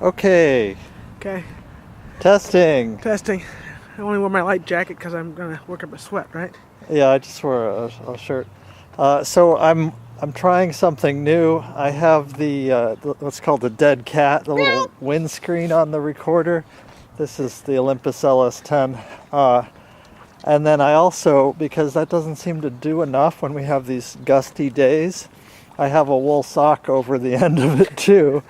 Okay. Okay. Testing. I only wore my light jacket because I'm gonna work up a sweat, right? Yeah, I just wore a shirt. So I'm trying something new. I have the what's called the dead cat, the little windscreen on the recorder. This is the Olympus LS10. And then I also, because that doesn't seem to do enough when we have these gusty days, I have a wool sock over the end of it too.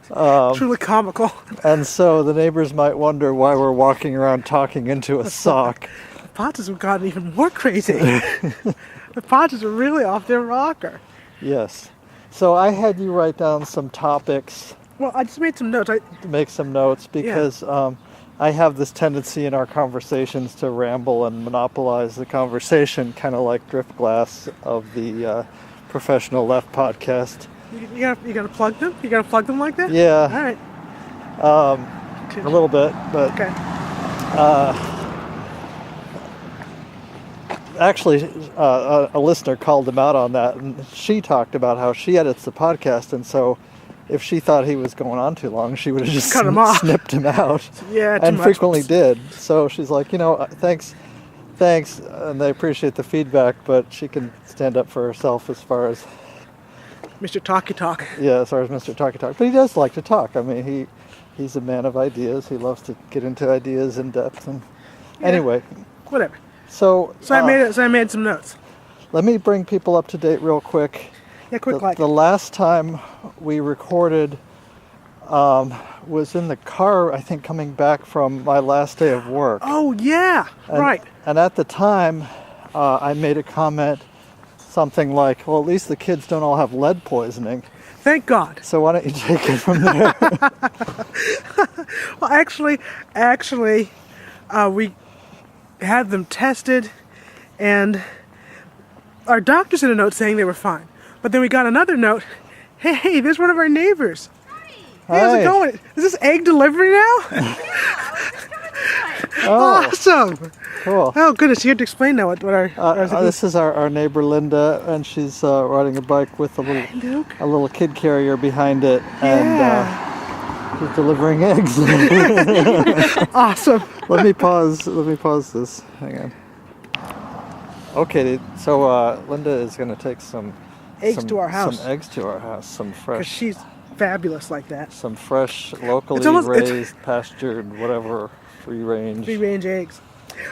Truly comical. And so the neighbors might wonder why we're walking around talking into a sock. The Potts have gotten even more crazy. The Potts are really off their rocker. Yes. So I had you write down some topics. Well, I just made some notes. To make some notes because I have this tendency in our conversations to ramble and monopolize the conversation, kind of like Driftglass of the Professional Left podcast. You gotta plug them? You gotta plug them like that? Yeah. All right. A little bit, but Okay. Actually, a listener called him out on that, and she talked about how she edits the podcast, and so if she thought he was going on too long, she would have just Cut him off. snipped him out. Yeah, too and much. frequently did. So she's like, thanks, and they appreciate the feedback, but she can stand up for herself as far as Mr. Talkie Talk. as far as Mr. Talkie Talk. But he does like to talk. I mean, he's a man of ideas. He loves to get into ideas in depth. And anyway, Whatever. so I made some notes. let me bring people up to date real quick. Yeah, quick like. The last time we recorded was in the car, I think, coming back from my last day of work. Oh yeah, right. And at the time, I made a comment, something like, well, at least the kids don't all have lead poisoning. Thank God. So why don't you take it from there? Well, actually, we had them tested, and our doctor sent a note saying they were fine. But then we got another note. Hey, there's one of our neighbors. Hey, how's it going? Is this egg delivery now? Oh, Awesome. cool. Oh, goodness. You have to explain now what our This is our neighbor Linda, and she's riding a bike with a little kid carrier behind it, and she's delivering eggs. Awesome. Let me pause this. Hang on. Okay, so Linda is going to take some Eggs to our house. Some eggs to our house. Some Because fresh. she's fabulous like that. Some fresh, locally raised, pastured, whatever, free range. Free range eggs.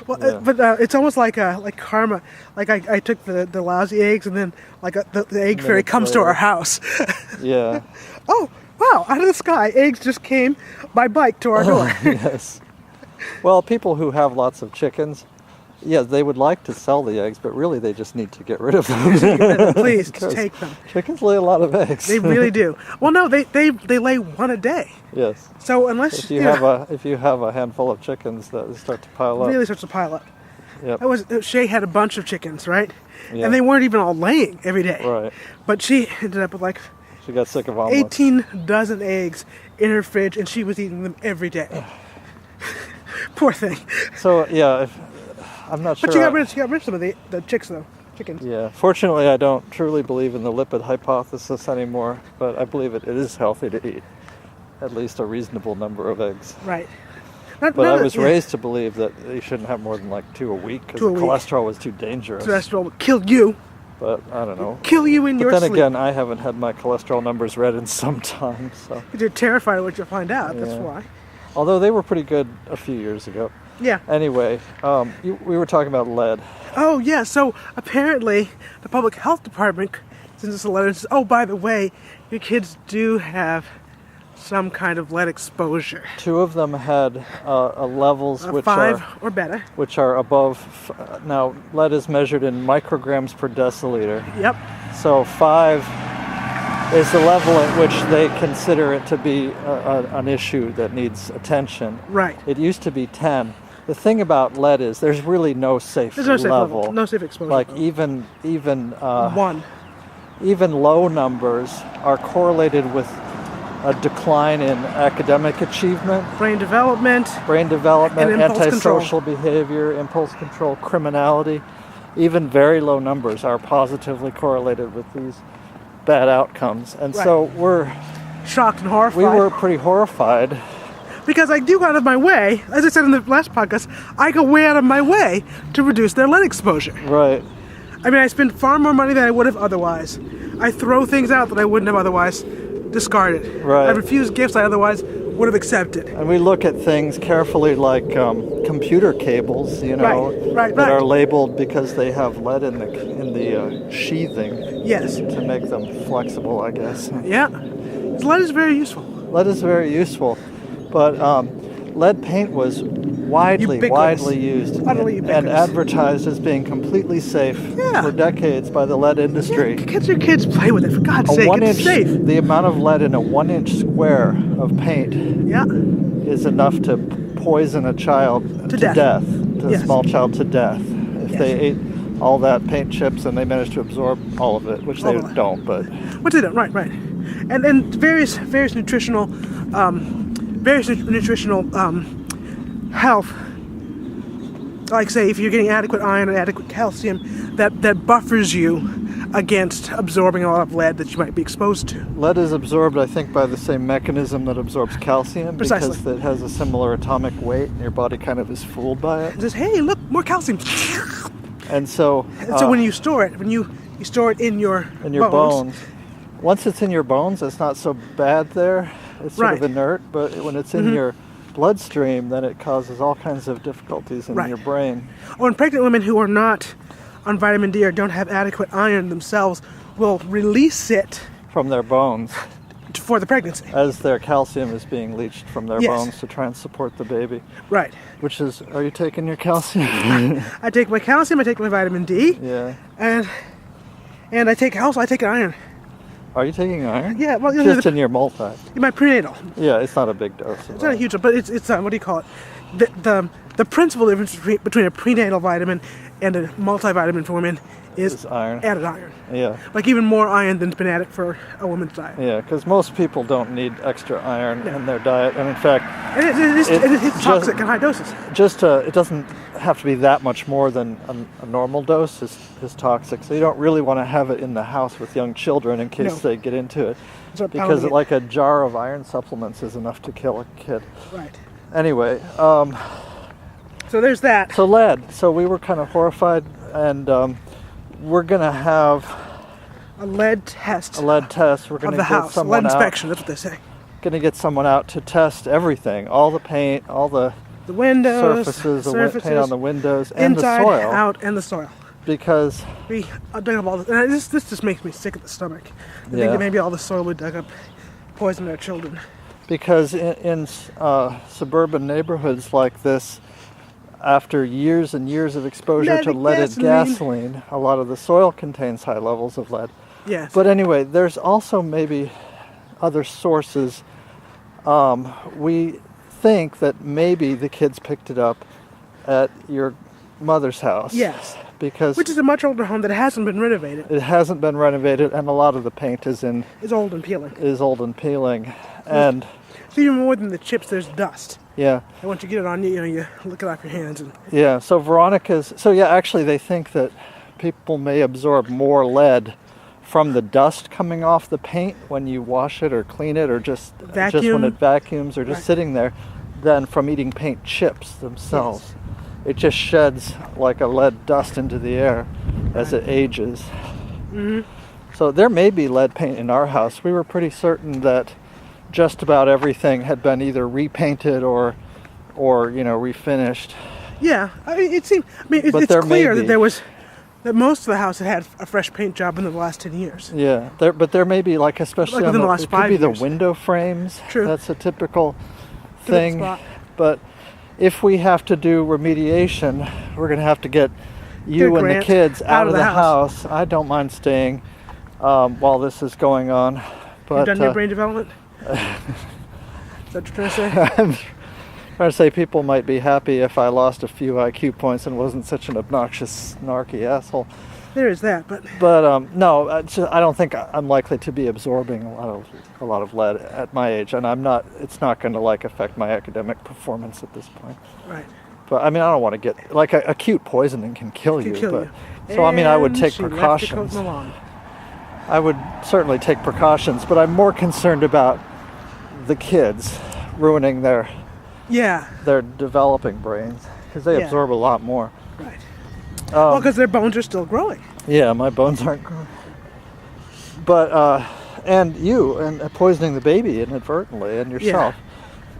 Well, Yeah. but it's almost like karma. Like I took the lousy eggs, and then the egg fairy comes to our house. Yeah. Oh wow! Out of the sky, eggs just came by bike to our door. Yes. Well, people who have lots of chickens, yeah, they would like to sell the eggs, but really they just need to get rid of them. Please, just take them. Chickens lay a lot of eggs. They really do. Well, no, they lay one a day. Yes. So unless If you have a handful of chickens, that start to pile up. really starts to pile up. Yep. Shay had a bunch of chickens, right? Yeah. And they weren't even all laying every day. Right. But she ended up with She got sick of omelets. 18 dozen eggs in her fridge, and she was eating them every day. Poor thing. So yeah, I'm not sure. But she got rid of some of the chicks, though. Chickens. Yeah. Fortunately, I don't truly believe in the lipid hypothesis anymore, but I believe it is healthy to eat at least a reasonable number of eggs. Right. But I was raised to believe that you shouldn't have more than like 2 a week because the cholesterol was too dangerous. Cholesterol would kill you. But I don't know. Kill you in your sleep. But then again, I haven't had my cholesterol numbers read in some time, so. You're terrified of what you'll find out. That's why. Although they were pretty good a few years ago. Yeah. Anyway, we were talking about lead. Oh, yeah. So apparently the public health department sends us a letter and says, oh, by the way, your kids do have some kind of lead exposure. 2 of them had levels which 5 or better. Which are above. Now, lead is measured in micrograms per deciliter. Yep. So 5 is the level at which they consider it to be an issue that needs attention. Right. It used to be 10. The thing about lead is there's really no safe There's no safe level. level. No safe exposure. Like even 1. Even low numbers are correlated with a decline in academic achievement, brain development, and antisocial behavior, impulse control, criminality. Even very low numbers are positively correlated with these bad outcomes. And so shocked and horrified. We were pretty horrified. Because I do go out of my way, as I said in the last podcast, I go way out of my way to reduce their lead exposure. Right. I mean, I spend far more money than I would have otherwise. I throw things out that I wouldn't have otherwise discarded. Right. I refuse gifts I otherwise would have accepted. And we look at things carefully, like computer cables, Right. that are labeled because they have lead in the sheathing. Yes. To make them flexible, I guess. Yeah. Lead is very useful. Lead is very useful, but lead paint was widely used Utterly and ubiquitous. advertised as being completely safe for decades by the lead industry. Yeah, get your kids play with it, for God's sake. It's safe. The amount of lead in a 1-inch square of paint is enough to poison a child to death. A small child to death. If they ate all that paint chips and they managed to absorb all of it, which they don't, but... Which they don't, right. And various nutritional health, like say if you're getting adequate iron and adequate calcium, that buffers you against absorbing a lot of lead that you might be exposed to. Lead is absorbed, I think, by the same mechanism that absorbs calcium. Precisely. Because it has a similar atomic weight and your body kind of is fooled by it. It says, hey, look, more calcium. And so when you store it, you store it in your bones. Once it's in your bones, it's not so bad there. It's sort of inert, but when it's in your bloodstream, then it causes all kinds of difficulties in your brain. Oh, and pregnant women who are not on vitamin D or don't have adequate iron themselves will release it from their bones for the pregnancy. As their calcium is being leached from their bones to try and support the baby. Right. Which is, are you taking your calcium? I take my calcium, I take my vitamin D. Yeah. And I take iron. Are you taking iron? Yeah, well, just in your multi. In my prenatal. Yeah, it's not a big dose. It's not a huge one, but it's what do you call it? The principal difference between a prenatal vitamin and a multivitamin for women is iron. Added iron. Yeah. Like even more iron than's been added for a woman's diet. Yeah, because most people don't need extra iron in their diet, and in fact, it's toxic in high doses. It doesn't have to be that much more than a normal dose is toxic. So you don't really want to have it in the house with young children in case they get into it, because like a jar of iron supplements is enough to kill a kid. Right. Anyway. So there's that. So lead. So we were kind of horrified, and we're gonna have a lead test. We're gonna get someone lead out. inspection. That's what they say. Gonna get someone out to test everything, all the paint, all the windows, surfaces, the paint on the windows, and inside, the soil. out, and the soil. Because we dug up all this, and this just makes me sick at the stomach. I think that maybe all the soil we dug up poisoned our children. Because in suburban neighborhoods like this, after years and years of exposure to leaded gasoline, a lot of the soil contains high levels of lead. Yes. But anyway, there's also maybe other sources. We think that maybe the kids picked it up at your mother's house. Yes. Which is a much older home that hasn't been renovated. It hasn't been renovated, and a lot of the paint is old and peeling. And so even more than the chips, there's dust. Yeah. And once you get it on you lick it off your hands. Actually they think that people may absorb more lead from the dust coming off the paint when you wash it or clean it, or just when it vacuums or just sitting there, than from eating paint chips themselves. Yes. It just sheds like a lead dust into the air as it ages. Mm-hmm. So there may be lead paint in our house. We were pretty certain that just about everything had been either repainted or refinished. Yeah, it's clear that most of the house had a fresh paint job in the last 10 years. Yeah, but there may be especially within the last 5 years. It could be the window frames. True. That's a typical thing. But if we have to do remediation, we're going to have to get you and the kids out of the house. I don't mind staying while this is going on. But, you've done your brain development? Is that what you're trying to say? I'm trying to say people might be happy if I lost a few IQ points and wasn't such an obnoxious, snarky asshole. There is that, but no, I don't think I'm likely to be absorbing a lot of lead at my age, and I'm not. It's not going to affect my academic performance at this point. Right. But I mean, I don't want to get acute poisoning can kill you. So I mean, I would take precautions. I would certainly take precautions, but I'm more concerned about the kids, ruining their Yeah. developing brains because they Yeah. absorb a lot more. Right. Well, because their bones are still growing. Yeah, my bones aren't growing. But and poisoning the baby inadvertently and yourself.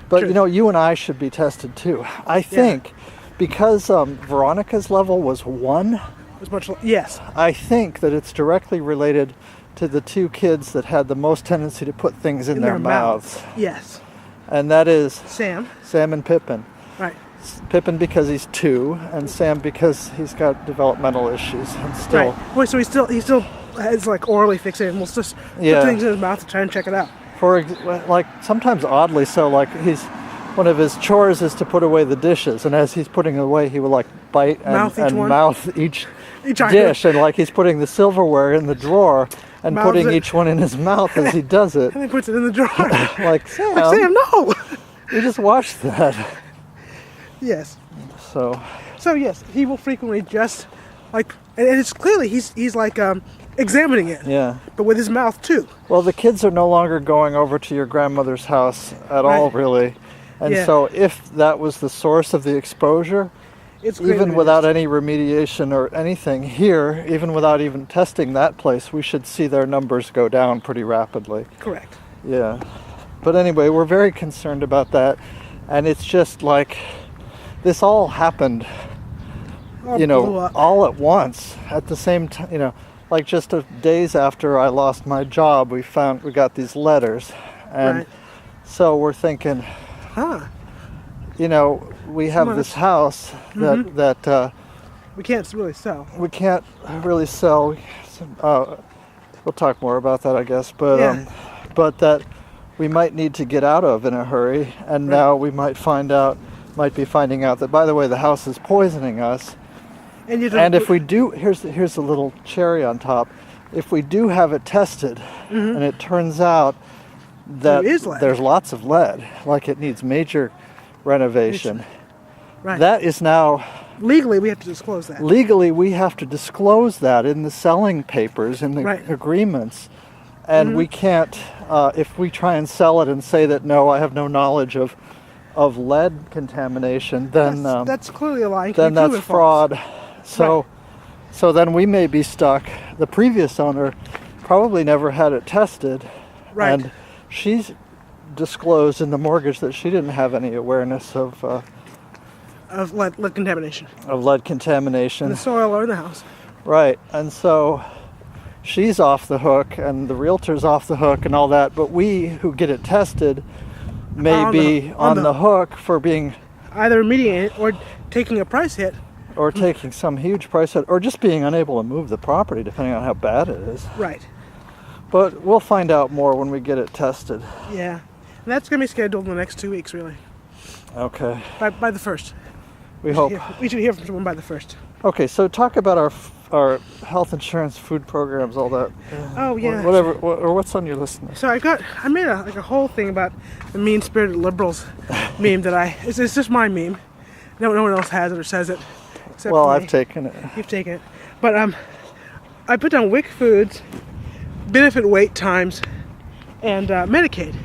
But True. you know, you and I should be tested too. I think because Veronica's level was 1. As much. Yes. I think that it's directly related to the 2 kids that had the most tendency to put things in their mouths. Yes. And that is Sam. Sam and Pippin. Right. Pippin because he's 2, and Sam because he's got developmental issues and still. Right. Wait, so he still is like orally fixated and will just put things in his mouth to try and check it out. Like sometimes oddly so, like one of his chores is to put away the dishes, and as he's putting it away, he will like bite and mouth each dish, and like he's putting the silverware in the drawer and putting each one in his mouth as he does it. And he puts it in the drawer. Like Sam, no! We just watched that. Yes. So yes, he will frequently just like, and it's clearly he's like examining it. Yeah. But with his mouth too. Well, the kids are no longer going over to your grandmother's house at all, really. And so if that was the source of the exposure, it's even without any remediation or anything here, even without even testing that place, we should see their numbers go down pretty rapidly. Correct. Yeah. But anyway, we're very concerned about that. And it's just like, this all happened, all at once, at the same time, like just days after I lost my job, we got these letters. And so we're thinking, we have this house that we can't really sell. We can't really sell. We'll talk more about that, I guess. But that we might need to get out of in a hurry, and now we might be finding out that, by the way, the house is poisoning us. And if we do, here's a little cherry on top. If we do have it tested, and it turns out that there's lots of lead, like it needs major renovation, that is now... Legally, we have to disclose that. Legally, we have to disclose that in the selling papers, in the agreements. And we can't, if we try and sell it and say that, no, I have no knowledge of lead contamination, then... that's clearly a lie. Then that's fraud. So then we may be stuck. The previous owner probably never had it tested. Right. And she's disclosed in the mortgage that she didn't have any awareness of lead contamination. Of lead contamination. In the soil or in the house. Right. And so she's off the hook and the realtor's off the hook and all that. But we who get it tested may be on the hook for being... either remediating or taking a price hit. Or taking some huge price hit, or just being unable to move the property, depending on how bad it is. Right. But we'll find out more when we get it tested. Yeah. And that's going to be scheduled in the next 2 weeks, really. Okay. By the 1st. We hope. We should hear from someone by the 1st. Okay, so talk about our health insurance, food programs, all that. Oh, yeah. Whatever, or what's on your list now? So I made a whole thing about the mean-spirited liberals meme that it's just my meme. No one else has it or says it. Well, I've taken it. You've taken it. But I put down WIC foods, benefit wait times, and Medicaid.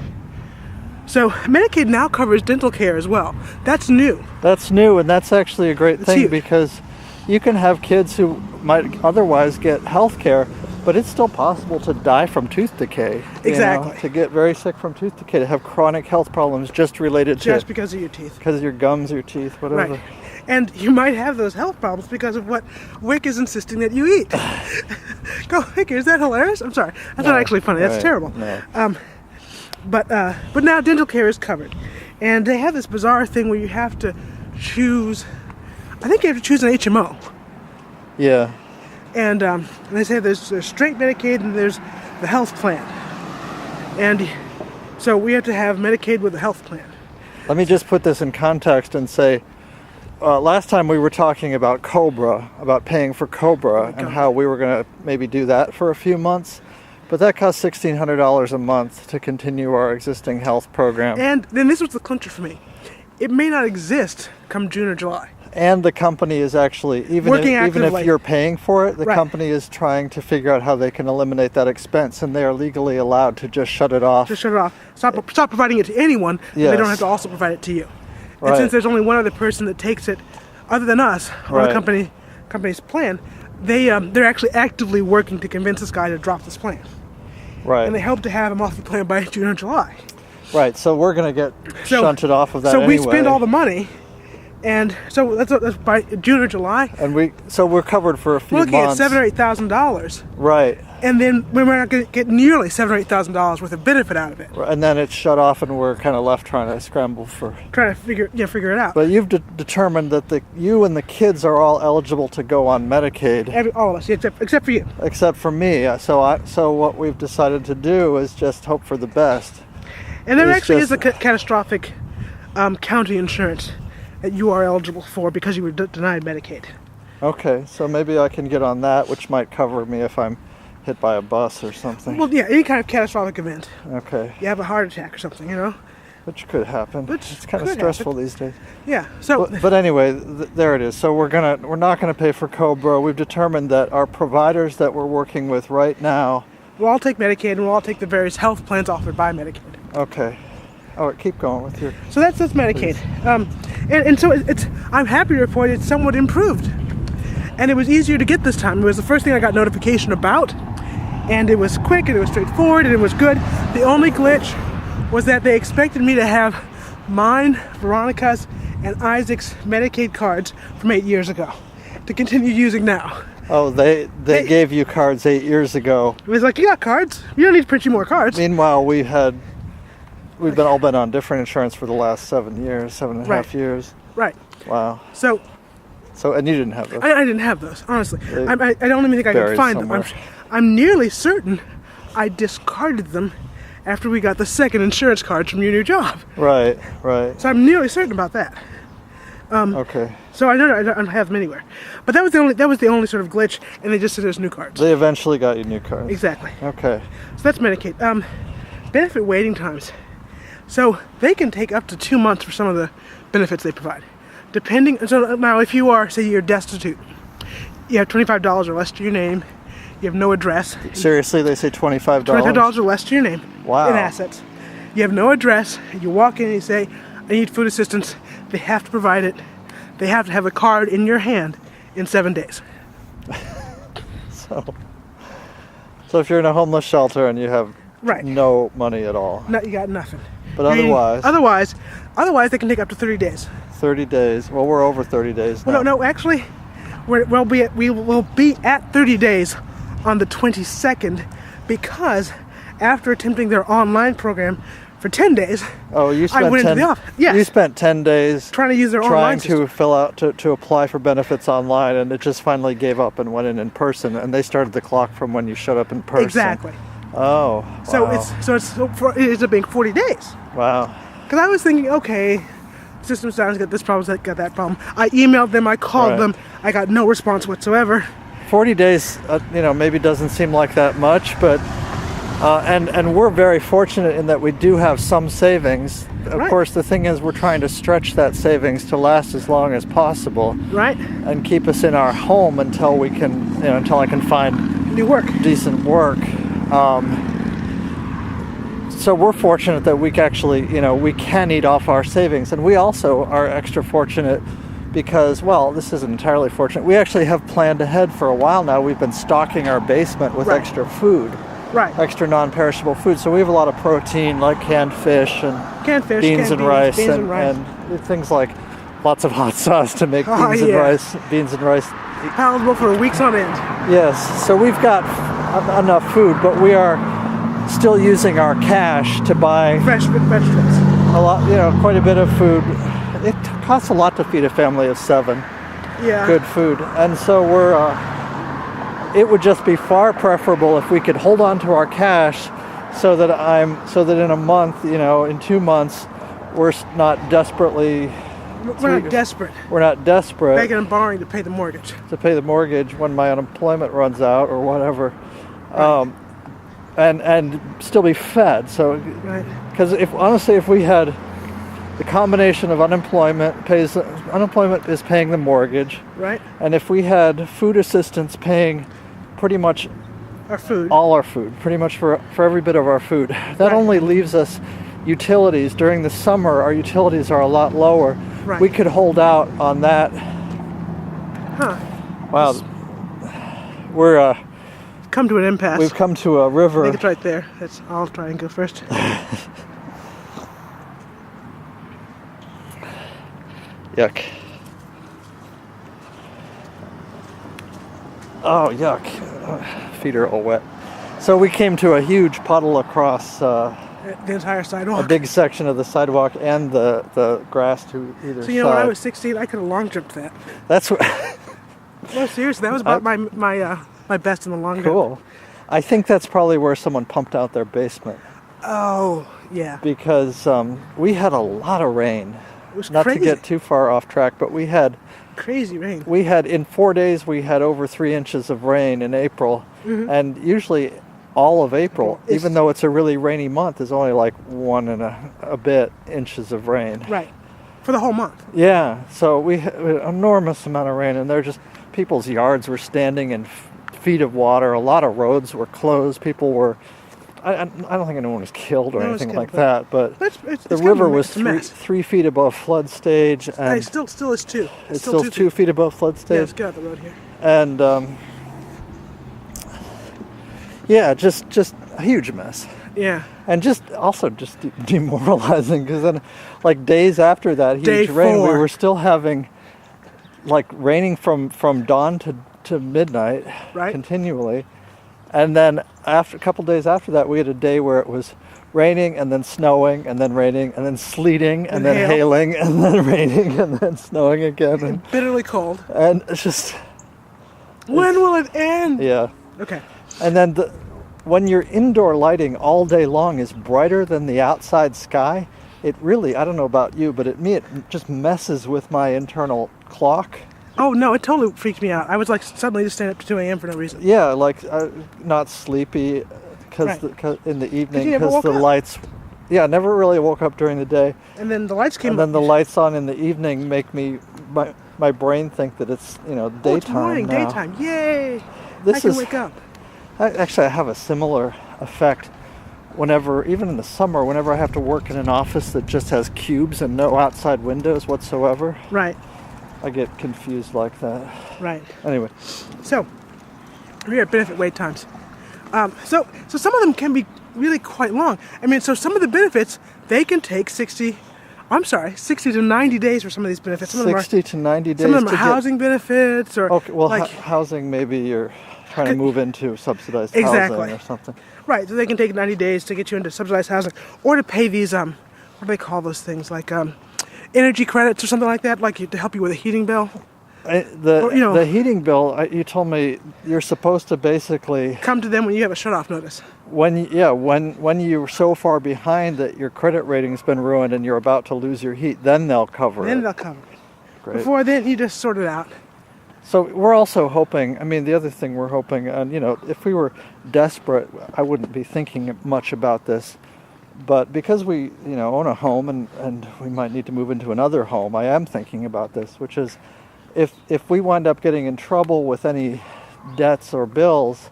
So Medicaid now covers dental care as well. That's new. That's new, and that's actually a great thing because you can have kids who might otherwise get health care, but it's still possible to die from tooth decay. Exactly. To get very sick from tooth decay, to have chronic health problems just related to... Just because of your teeth. Because of your gums, your teeth, whatever. Right. And you might have those health problems because of what WIC is insisting that you eat. Go figure. Is that hilarious? I'm sorry. That's not actually funny. That's terrible. No. But now dental care is covered. And they have this bizarre thing where you have to choose... I think you have to choose an HMO. Yeah. And they say there's straight Medicaid and there's the health plan. And so we have to have Medicaid with a health plan. Let me just put this in context and say... last time we were talking about COBRA, about paying for COBRA, and how we were going to maybe do that for a few months. But that costs $1,600 a month to continue our existing health program. And then this was the clincher for me. It may not exist come June or July. And the company is actually, even if you're paying for it, the company is trying to figure out how they can eliminate that expense, and they are legally allowed to just shut it off. Just shut it off. Stop providing it to anyone, yes. and they don't have to also provide it to you. And since there's only one other person that takes it, other than us, on the company's plan, they're actually actively working to convince this guy to drop this plan. Right. And they hope to have him off the plan by June or July. Right, so we're going to get shunted off of that anyway. So we spend all the money, and so that's by June or July. And we're covered for a few months. We're looking at $7,000 or $8,000. Right. And then we're not going to get nearly $7,000 or $8,000 worth of benefit out of it. And then it's shut off, and we're kind of left trying to scramble for... Trying to figure it out. But you've determined that you and the kids are all eligible to go on Medicaid. All of us, except for you. Except for me. So what we've decided to do is just hope for the best. And there actually is a catastrophic county insurance that you are eligible for because you were denied Medicaid. Okay, so maybe I can get on that, which might cover me if I'm hit by a bus or something. Well, yeah, any kind of catastrophic event. Okay. You have a heart attack or something, Which could happen. It's kind of stressful these days. Yeah. So. But anyway, there it is. So we're not gonna pay for Cobra. We've determined that our providers that we're working with right now. We'll all take Medicaid, and we'll all take the various health plans offered by Medicaid. Okay. All right, keep going with your... So that's Medicaid. And so I'm happy to report it's somewhat improved. And it was easier to get this time. It was the first thing I got notification about. And it was quick, and it was straightforward, and it was good. The only glitch was that they expected me to have mine, Veronica's, and Isaac's Medicaid cards from 8 years ago to continue using now. Oh, they gave you cards 8 years ago. It was like, you got cards. You don't need to print you more cards. Meanwhile, we've all been on different insurance for the last 7 years, 7.5 years. Right. Wow. So, and you didn't have those? I didn't have those, honestly. I don't even think I could find them. I'm nearly certain I discarded them after we got the second insurance card from your new job. Right. So I'm nearly certain about that. Okay. So I don't have them anywhere. But that was the only sort of glitch, and they just said there's new cards. They eventually got you new cards. Exactly. Okay. So that's Medicaid. Benefit waiting times. So they can take up to 2 months for some of the benefits they provide. So now if you are, say you're destitute, you have $25 or less to your name, you have no address. Seriously, they say $25? $25 or less to your name. Wow. In assets. You have no address, you walk in and you say, I need food assistance. They have to provide it. They have to have a card in your hand in 7 days. So if you're in a homeless shelter and you have no money at all. No, you got nothing. But otherwise they can take up to 30 days. 30 days. Well, we're over 30 days now. Well, no, actually, we will be at 30 days on the 22nd because after attempting their online program for 10 days, I went into the office. Yes. You spent 10 days trying to use their online system. Trying to fill out, to apply for benefits online, and it just finally gave up and went in person, and they started the clock from when you showed up in person. Exactly. Oh, wow. So it ends up being 40 days. Wow. Because I was thinking, okay, system's down, got this problem, got that problem. I emailed them, I called them, I got no response whatsoever. 40 days, maybe doesn't seem like that much, but and we're very fortunate in that we do have some savings. Of course, the thing is, we're trying to stretch that savings to last as long as possible. Right. And keep us in our home until we can, until I can find new work, decent work. So we're fortunate that we can actually, we can eat off our savings. And we also are extra fortunate because, well, this isn't entirely fortunate. We actually have planned ahead for a while now. We've been stocking our basement with extra food. Right. Extra non-perishable food. So we have a lot of protein, like canned fish and beans and rice and things like lots of hot sauce to make beans and rice. Palatable for weeks on end. Yes. So we've got enough food, but we are still using our cash to buy fresh vegetables. A lot, quite a bit of food. It costs a lot to feed a family of 7. Yeah. Good food, and so it would just be far preferable if we could hold on to our cash, so that in a month, in 2 months, we're not desperately. We're not desperate. We're not desperate. Begging and borrowing to pay the mortgage. To pay the mortgage when my unemployment runs out or whatever. Right. And still be fed. So, because if we had the combination of unemployment is paying the mortgage, Right. and if we had food assistance paying pretty much Our food. all our food, pretty much for every bit of our food, that Right. only leaves us utilities. During the summer, our utilities are a lot lower. Right. We could hold out on that. Huh. Wow, we're Come to an impasse. we've come to a I river. think it's right there. I'll try and go first. Yuck. Oh, yuck. Feet are all wet. So we came to a huge puddle across The entire sidewalk. a big section of the sidewalk and the grass to either So, you side. know, when I was 16, I could have long jumped that. That's what, No, seriously, that was about my best in the long jump. cool. I think that's probably where someone pumped out their basement Oh, yeah. because we had a lot of rain. It was Not crazy. to get too far off track, but we had Crazy rain. in 4 days we had over 3 inches of rain in April, and usually all of April, It's- even though it's a really rainy month, is only like 1 and a bit inches of rain. Right. For the whole month. Yeah, so we had an enormous amount of rain, and people's yards were standing in feet of water. A lot of roads were closed. People were. I don't think anyone was killed or No one was anything killed, like that, but It's the kind river of a was it's a mess. 3 feet above flood stage, Hey, and still is 2. it's still 2 feet above flood Yeah, stage. let's get out the road here. And yeah, just a huge mess, Yeah. and just demoralizing because then, like days after that Day huge rain, we 4. were still having like raining from dawn to midnight, Right. continually, and then a couple days after that, we had a day where it was raining and then snowing and then raining and then sleeting and And then hail. hailing and then raining and then snowing again, Bitterly cold. and it's just When will it end? yeah. Okay. And then when your indoor lighting all day long is brighter than the outside sky, it really, I don't know about you, but it just messes with my internal clock. Oh, no, it totally freaked me out. I was like suddenly just staying up to 2 a.m. for no reason. Yeah, like not sleepy Right. in the evening you never because woke the up? lights. Yeah, I never really woke up during the day, And then the lights came and then up. the lights on in the evening make my brain think that it's daytime Oh, it's morning, now. daytime. Yay! This I can is- wake up. Actually, I have a similar effect even in the summer, whenever I have to work in an office that just has cubes and no outside windows whatsoever, Right, I get confused like that. right. Anyway, So, we're at benefit wait times. So some of them can be really quite long. I mean, so some of the benefits, they can take 60 to 90 days for some of these benefits. Some of them 60 to 90 days some of them to are housing benefits or Okay, well, like, housing, maybe you're trying to move into subsidized Exactly. housing or something. right, so they can take 90 days to get you into subsidized housing or to pay these, what do they call those things? Like energy credits or something like that, like to help you with a heating bill. The heating bill, you told me you're supposed to basically Come to them when you have a shut-off notice. when you're so far behind that your credit rating's been ruined and you're about to lose your heat, then they'll cover Then it. they'll cover it. Great. Before then, you just sort it out. So we're also hoping, I mean, the other thing we're hoping, and if we were desperate, I wouldn't be thinking much about this. But because we, own a home and we might need to move into another home, I am thinking about this, which is if we wind up getting in trouble with any debts or bills,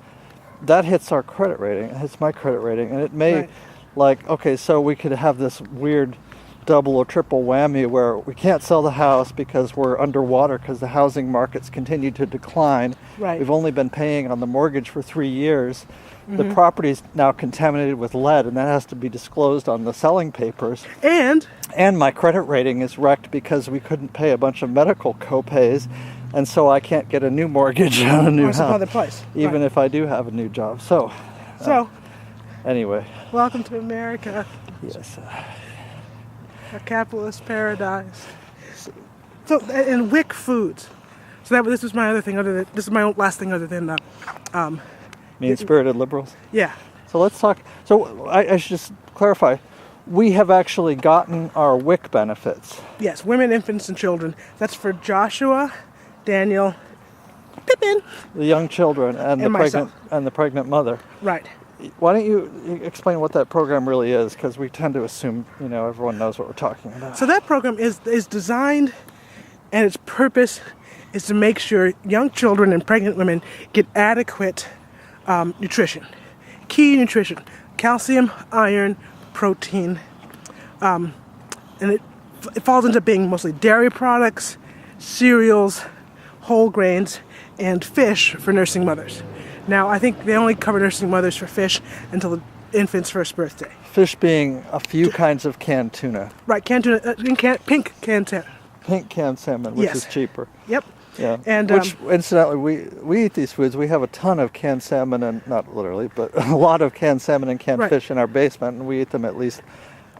that hits our credit rating. It hits my credit rating. And it may, Right. so we could have this weird double or triple whammy where we can't sell the house because we're underwater because the housing markets continue to decline. Right. We've only been paying on the mortgage for 3 years. The property's now contaminated with lead, and that has to be disclosed on the selling papers. And And my credit rating is wrecked because we couldn't pay a bunch of medical co-pays, and so I can't get a new mortgage on a new or some other house, place. even Right. if I do have a new job. So, So, anyway, welcome to America, yes. a capitalist paradise. So, and WIC foods. So this was my other thing. This is my last thing other than Mean-spirited liberals. yeah. So let's talk. So I should just clarify. We have actually gotten our WIC benefits. Yes, women, infants, and children. That's for Joshua, Daniel, Pippin. The young children and the And myself. pregnant mother. Right. why don't you explain what that program really is? Because we tend to assume, everyone knows what we're talking about. So that program is designed, and its purpose is to make sure young children and pregnant women get adequate nutrition. Key nutrition: calcium, iron, protein, and it falls into being mostly dairy products, cereals, whole grains, and fish for nursing mothers. Now, I think they only cover nursing mothers for fish until the infant's first birthday. Fish being a few kinds of canned tuna. Right, canned tuna, pink canned salmon. Pink canned salmon, which is cheaper. Yep. Yeah. And which, incidentally, we eat these foods. We have a ton of canned salmon, and not literally, but a lot of canned salmon and canned fish in our basement, and we eat them at least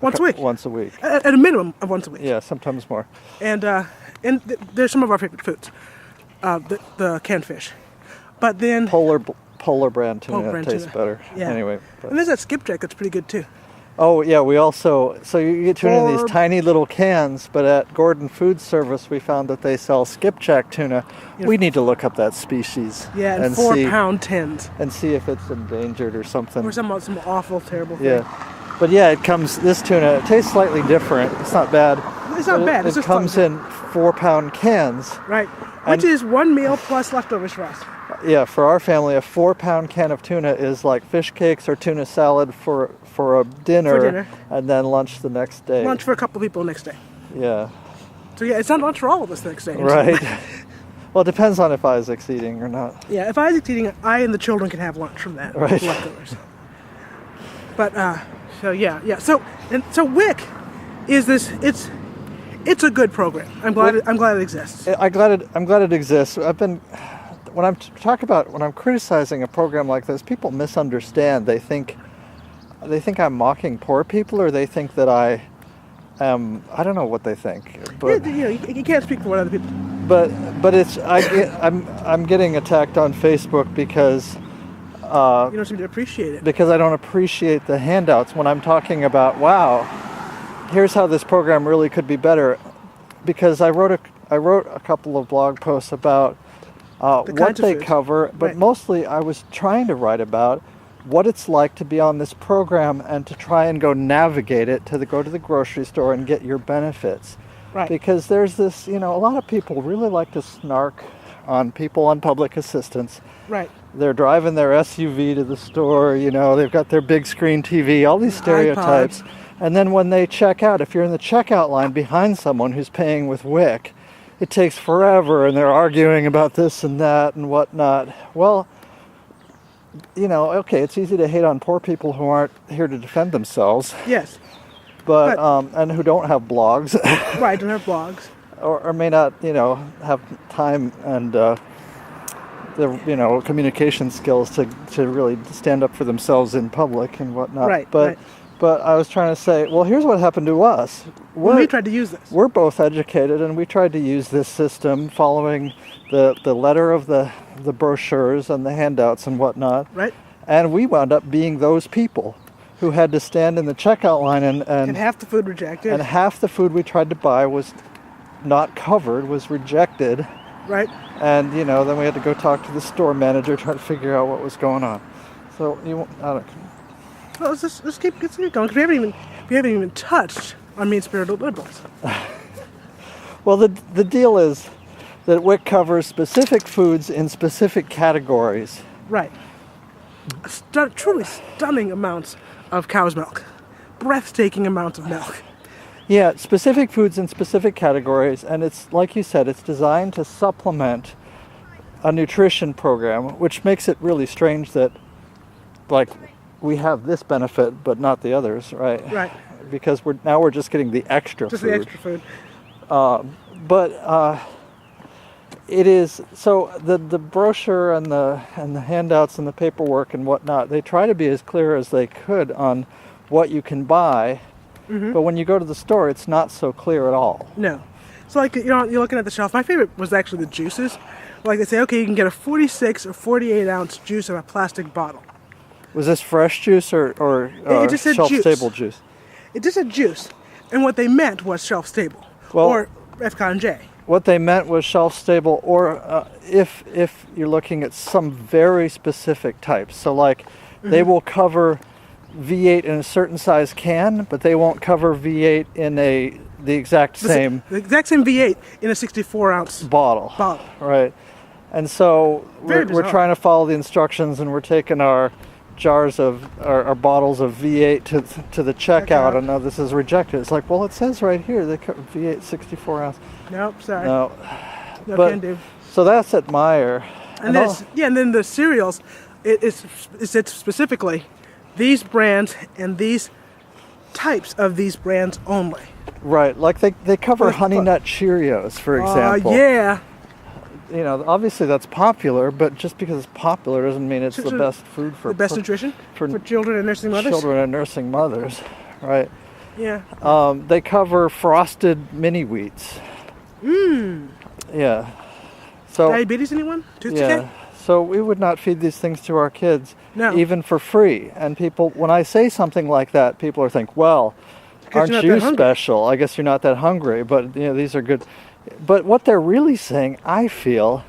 once a week. Once a week. At a minimum of once a week. Yeah, sometimes more. And they're some of our favorite foods, the canned fish. But then Polar brand tuna tastes better. Yeah. Anyway. And there's that skipjack that's pretty good too. Oh yeah, we also you get tuna in these tiny little cans, but at Gordon Food Service we found that they sell skipjack tuna. We need to look up that species. Yeah, and 4-pound tins. And see if it's endangered or something. Or some awful, terrible thing. Yeah. But yeah, this tuna, it tastes slightly different. It's not bad. It's not bad. It comes in 4-pound cans. Right. Which is one meal plus leftovers for us. Yeah, for our family, a 4-pound can of tuna is like fish cakes or tuna salad for a dinner, and then lunch the next day. Lunch for a couple people next day. Yeah. So yeah, it's not lunch for all of us the next day. Right. Well, it depends on if Isaac's eating or not. Yeah, if Isaac's eating, I and the children can have lunch from that. Right. Leftovers. But so yeah. So WIC is this. It's a good program. I'm glad it exists. I'm glad it exists. When I'm criticizing a program like this, people misunderstand. They think I'm mocking poor people, or they think that I don't know what they think. But you can't speak for what other people. But I'm getting attacked on Facebook because you don't seem to appreciate it. Because I don't appreciate the handouts when I'm talking about, wow, here's how this program really could be better. Because I wrote a couple of blog posts about what they cover, but mostly I was trying to write about what it's like to be on this program and to try and go navigate it, to go to the grocery store and get your benefits. Right. Because there's this, a lot of people really like to snark on people on public assistance. Right. They're driving their SUV to the store, they've got their big screen TV, all these stereotypes. iPods. And then when they check out, if you're in the checkout line behind someone who's paying with WIC, it takes forever and they're arguing about this and that and whatnot. Well, okay, it's easy to hate on poor people who aren't here to defend themselves. Yes. But and who don't have blogs. Right, don't have blogs. Or may not, have time and the communication skills to really stand up for themselves in public and whatnot. Right. But I was trying to say, well, here's what happened to us. We tried to use this. We're both educated, and we tried to use this system following the letter of the brochures and the handouts and whatnot. Right. And we wound up being those people who had to stand in the checkout line and half the food rejected. And half the food we tried to buy was not covered, was rejected. Right. And, then we had to go talk to the store manager, try to figure out what was going on. So, Well, let's keep going, because we haven't even touched on mean-spirited liberals. Well, the deal is that WIC covers specific foods in specific categories. Right. Truly stunning amounts of cow's milk. Breathtaking amounts of milk. Yeah, specific foods in specific categories, and it's, like you said, it's designed to supplement a nutrition program, which makes it really strange that, we have this benefit, but not the others, right? Right. Because we're just getting the extra food. Just the extra food. But it is, so the brochure and the handouts and the paperwork and whatnot, they try to be as clear as they could on what you can buy. Mm-hmm. But when you go to the store, it's not so clear at all. No. So you're looking at the shelf. My favorite was actually the juices. Like they say, okay, you can get a 46 or 48 ounce juice in a plastic bottle. Was this fresh juice or it just said shelf-stable juice? It just said juice. And what they meant was shelf-stable. Well, or FCON-J. What they meant was shelf-stable, or if you're looking at some very specific types. So they will cover V8 in a certain size can, but they won't cover V8 in the exact same V8 in a 64-ounce bottle. Right. And so we're trying to follow the instructions, and we're taking our jars of our bottles of V8 to the checkout, and now this is rejected. It's like, well, it says right here they cover V8 64 ounce. Nope, sorry. No, but, can do. So that's at Meyer. And then the cereals, it's specifically these brands and these types of these brands only. Right, like they cover Honey Nut Cheerios, for example. Yeah. You know, obviously that's popular, but just because it's popular doesn't mean it's the best food for... The best nutrition for children and nursing mothers? Children and nursing mothers, right. Yeah. They cover frosted mini wheats. Yeah. So, diabetes, anyone? Tooth decay? So we would not feed these things to our kids, even for free. And people, when I say something like that, people are think, well, aren't you special? I guess you're not that hungry, but these are good. But what they're really saying, I feel,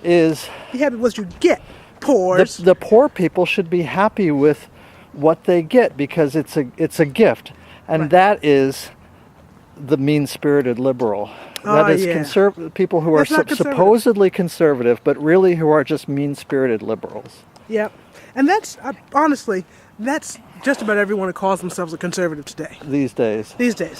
is... Be happy with what you get, poors. The poor people should be happy with what they get because it's a gift. And that is the mean-spirited liberal. That is people who are supposedly conservative, but really who are just mean-spirited liberals. Yeah. And that's, honestly, that's just about everyone who calls themselves a conservative today. These days.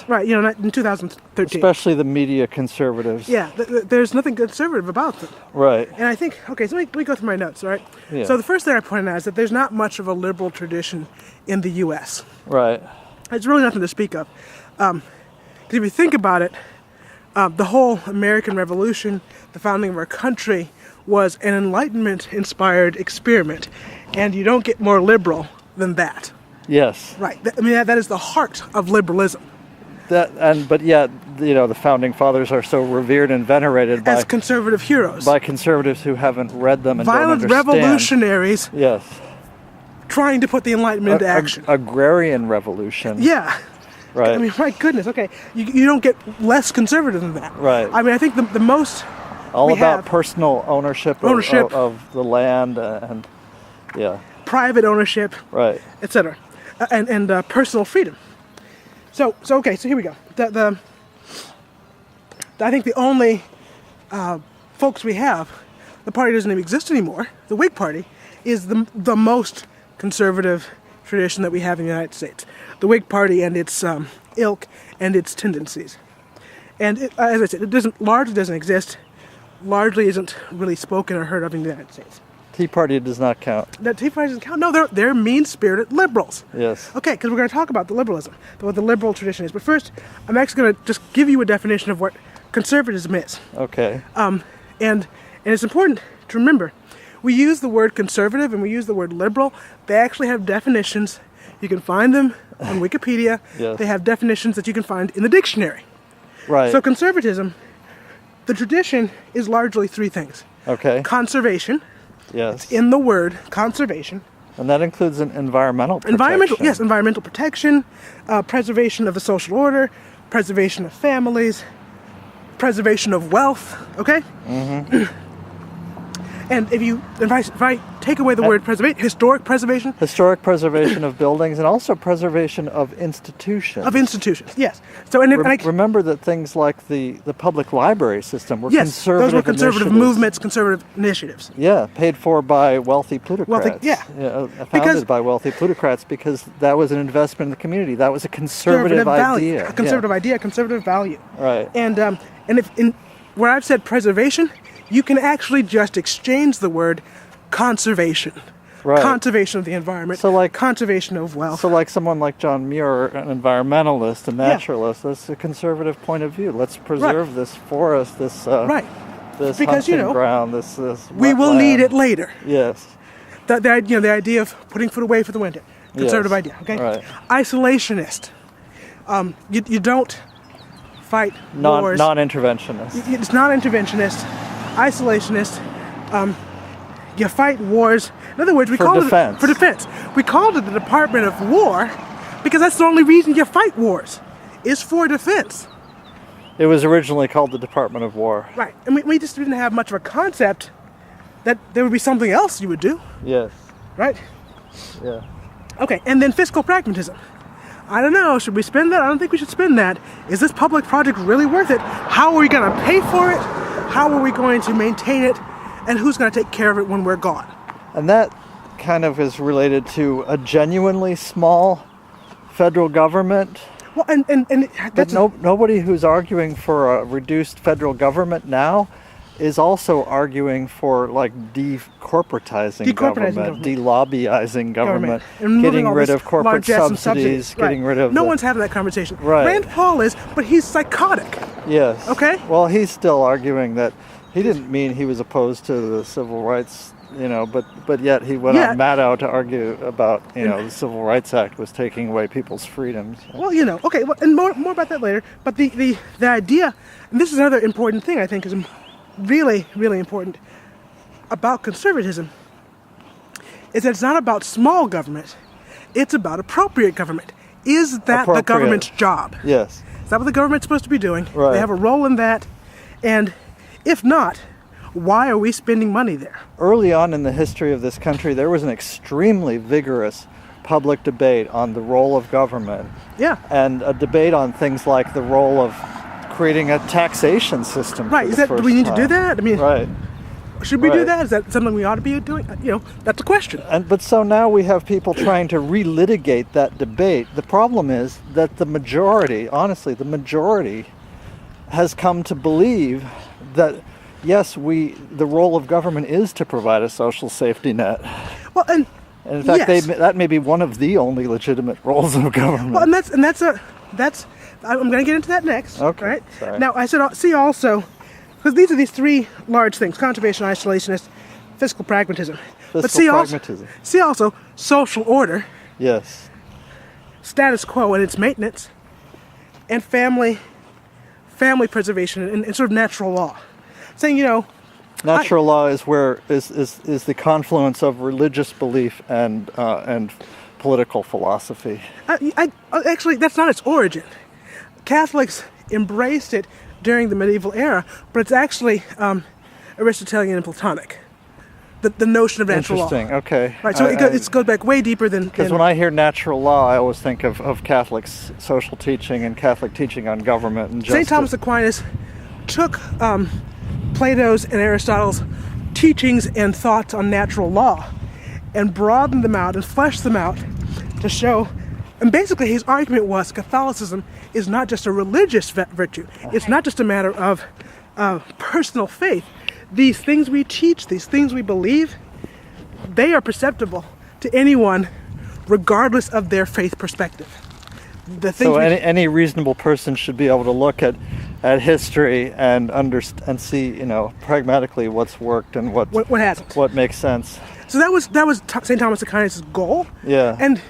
Right, in 2013. Especially the media conservatives. Yeah, there's nothing conservative about them. Right. And I think, so let me go through my notes, all right? Yeah. So the first thing I pointed out is that there's not much of a liberal tradition in the U.S. Right. It's really nothing to speak of. Because if you think about it, the whole American Revolution, the founding of our country, was an Enlightenment-inspired experiment. And you don't get more liberal than that. Yes. Right. That is the heart of liberalism. But yet, the founding fathers are so revered and venerated as conservative heroes. By conservatives who haven't read them and violent don't understand. Revolutionaries. Yes. Trying to put the Enlightenment into action. Agrarian revolution. Yeah. Right. My goodness. Okay. You don't get less conservative than that. Right. I think the most. All about personal ownership of the land and. Yeah. Private ownership. Right. Etc. And personal freedom. So here we go. I think the only folks we have, the party doesn't even exist anymore. The Whig Party is the most conservative tradition that we have in the United States. The Whig Party and its ilk and its tendencies. And as I said, it largely doesn't exist. Largely isn't really spoken or heard of in the United States. Tea Party does not count. The Tea Party doesn't count. No, they're mean-spirited liberals. Yes. Okay, because we're going to talk about the liberalism, what the liberal tradition is. But first, I'm actually going to just give you a definition of what conservatism is. Okay. And it's important to remember, we use the word conservative and we use the word liberal. They actually have definitions. You can find them on Wikipedia. Yes. They have definitions that you can find in the dictionary. Right. So conservatism, the tradition is largely three things. Okay. Conservation. Yes. It's in the word conservation. And that includes an environmental protection. Environmental protection, preservation of the social order, preservation of families, preservation of wealth, okay? Mm-hmm. And if I take away the word preservation, historic preservation. Historic preservation of buildings and also preservation of institutions. Of institutions, yes. So remember that things like the public library system were conservative those were conservative movements, conservative initiatives. Yeah, paid for by wealthy plutocrats. Founded by wealthy plutocrats because that was an investment in the community. That was a conservative idea. A conservative idea, a conservative value. Right. And where I've said preservation, you can actually just exchange the word conservation. Right. Conservation of the environment. So conservation of wealth. So like someone like John Muir, an environmentalist, a naturalist, that's a conservative point of view. Let's preserve this forest, this hunting ground, this we will need it later. Yes. The idea of putting food away for the winter. Conservative idea. Okay. Right. Isolationist. You don't fight wars. Non-interventionist. It's non-interventionist. Isolationist. You fight wars. In other words, for defense. We called it the Department of War because that's the only reason you fight wars, is for defense. It was originally called the Department of War. Right, and we just didn't have much of a concept that there would be something else you would do. Yes. Right. Yeah. Okay, and then fiscal pragmatism. I don't know, should we spend that? I don't think we should spend that. Is this public project really worth it? How are we going to pay for it? How are we going to maintain it? And who's going to take care of it when we're gone? And that kind of is related to a genuinely small federal government. Well, and that's nobody who's arguing for a reduced federal government now is also arguing for like decorporatizing government, de-lobbyizing government, and getting rid of corporate subsidies, getting rid of... No one's having that conversation. Right. Rand Paul is, but he's psychotic. Yes. Okay? Well, he's still arguing that he didn't mean he was opposed to the civil rights, but yet he went on Maddow to argue about, the Civil Rights Act was taking away people's freedoms. Well, okay, and more about that later, but the idea, and this is another important thing I think is really, really important about conservatism, is that it's not about small government, it's about appropriate government. Is that the government's job? Yes. Is that what the government's supposed to be doing? Right. They have a role in that, and if not, why are we spending money there? Early on in the history of this country, there was an extremely vigorous public debate on the role of government. Yeah. And a debate on things like the role of creating a taxation system. Right. Do we need to do that? I mean, right. Should we do that? Is that something we ought to be doing? That's a question. But so now we have people trying to relitigate that debate. The problem is that the majority has come to believe that, yes, the role of government is to provide a social safety net. Well, and in fact, that may be one of the only legitimate roles of government. Well, and that's I'm going to get into that next. Okay. Right? Sorry. Now, I said, see also, because these are these three large things: conservation, isolationist, fiscal pragmatism. Pragmatism. See also social order. Yes. Status quo and its maintenance, and family preservation and sort of natural law. Saying, natural law is where is the confluence of religious belief and political philosophy. Actually, that's not its origin. Catholics embraced it during the medieval era, but it's actually Aristotelian and Platonic. The notion of natural law. Interesting. Okay. Right. So it goes back way deeper than. Because when I hear natural law, I always think of Catholics' social teaching and Catholic teaching on government and justice. St. Thomas Aquinas took Plato's and Aristotle's teachings and thoughts on natural law and broadened them out and fleshed them out to show. And basically, his argument was Catholicism is not just a religious virtue. It's not just a matter of personal faith. These things we teach, these things we believe, they are perceptible to anyone regardless of their faith perspective. So any reasonable person should be able to look at history and see, pragmatically what's worked and what hasn't. What makes sense. So that was St. Thomas Aquinas' goal. Yeah. And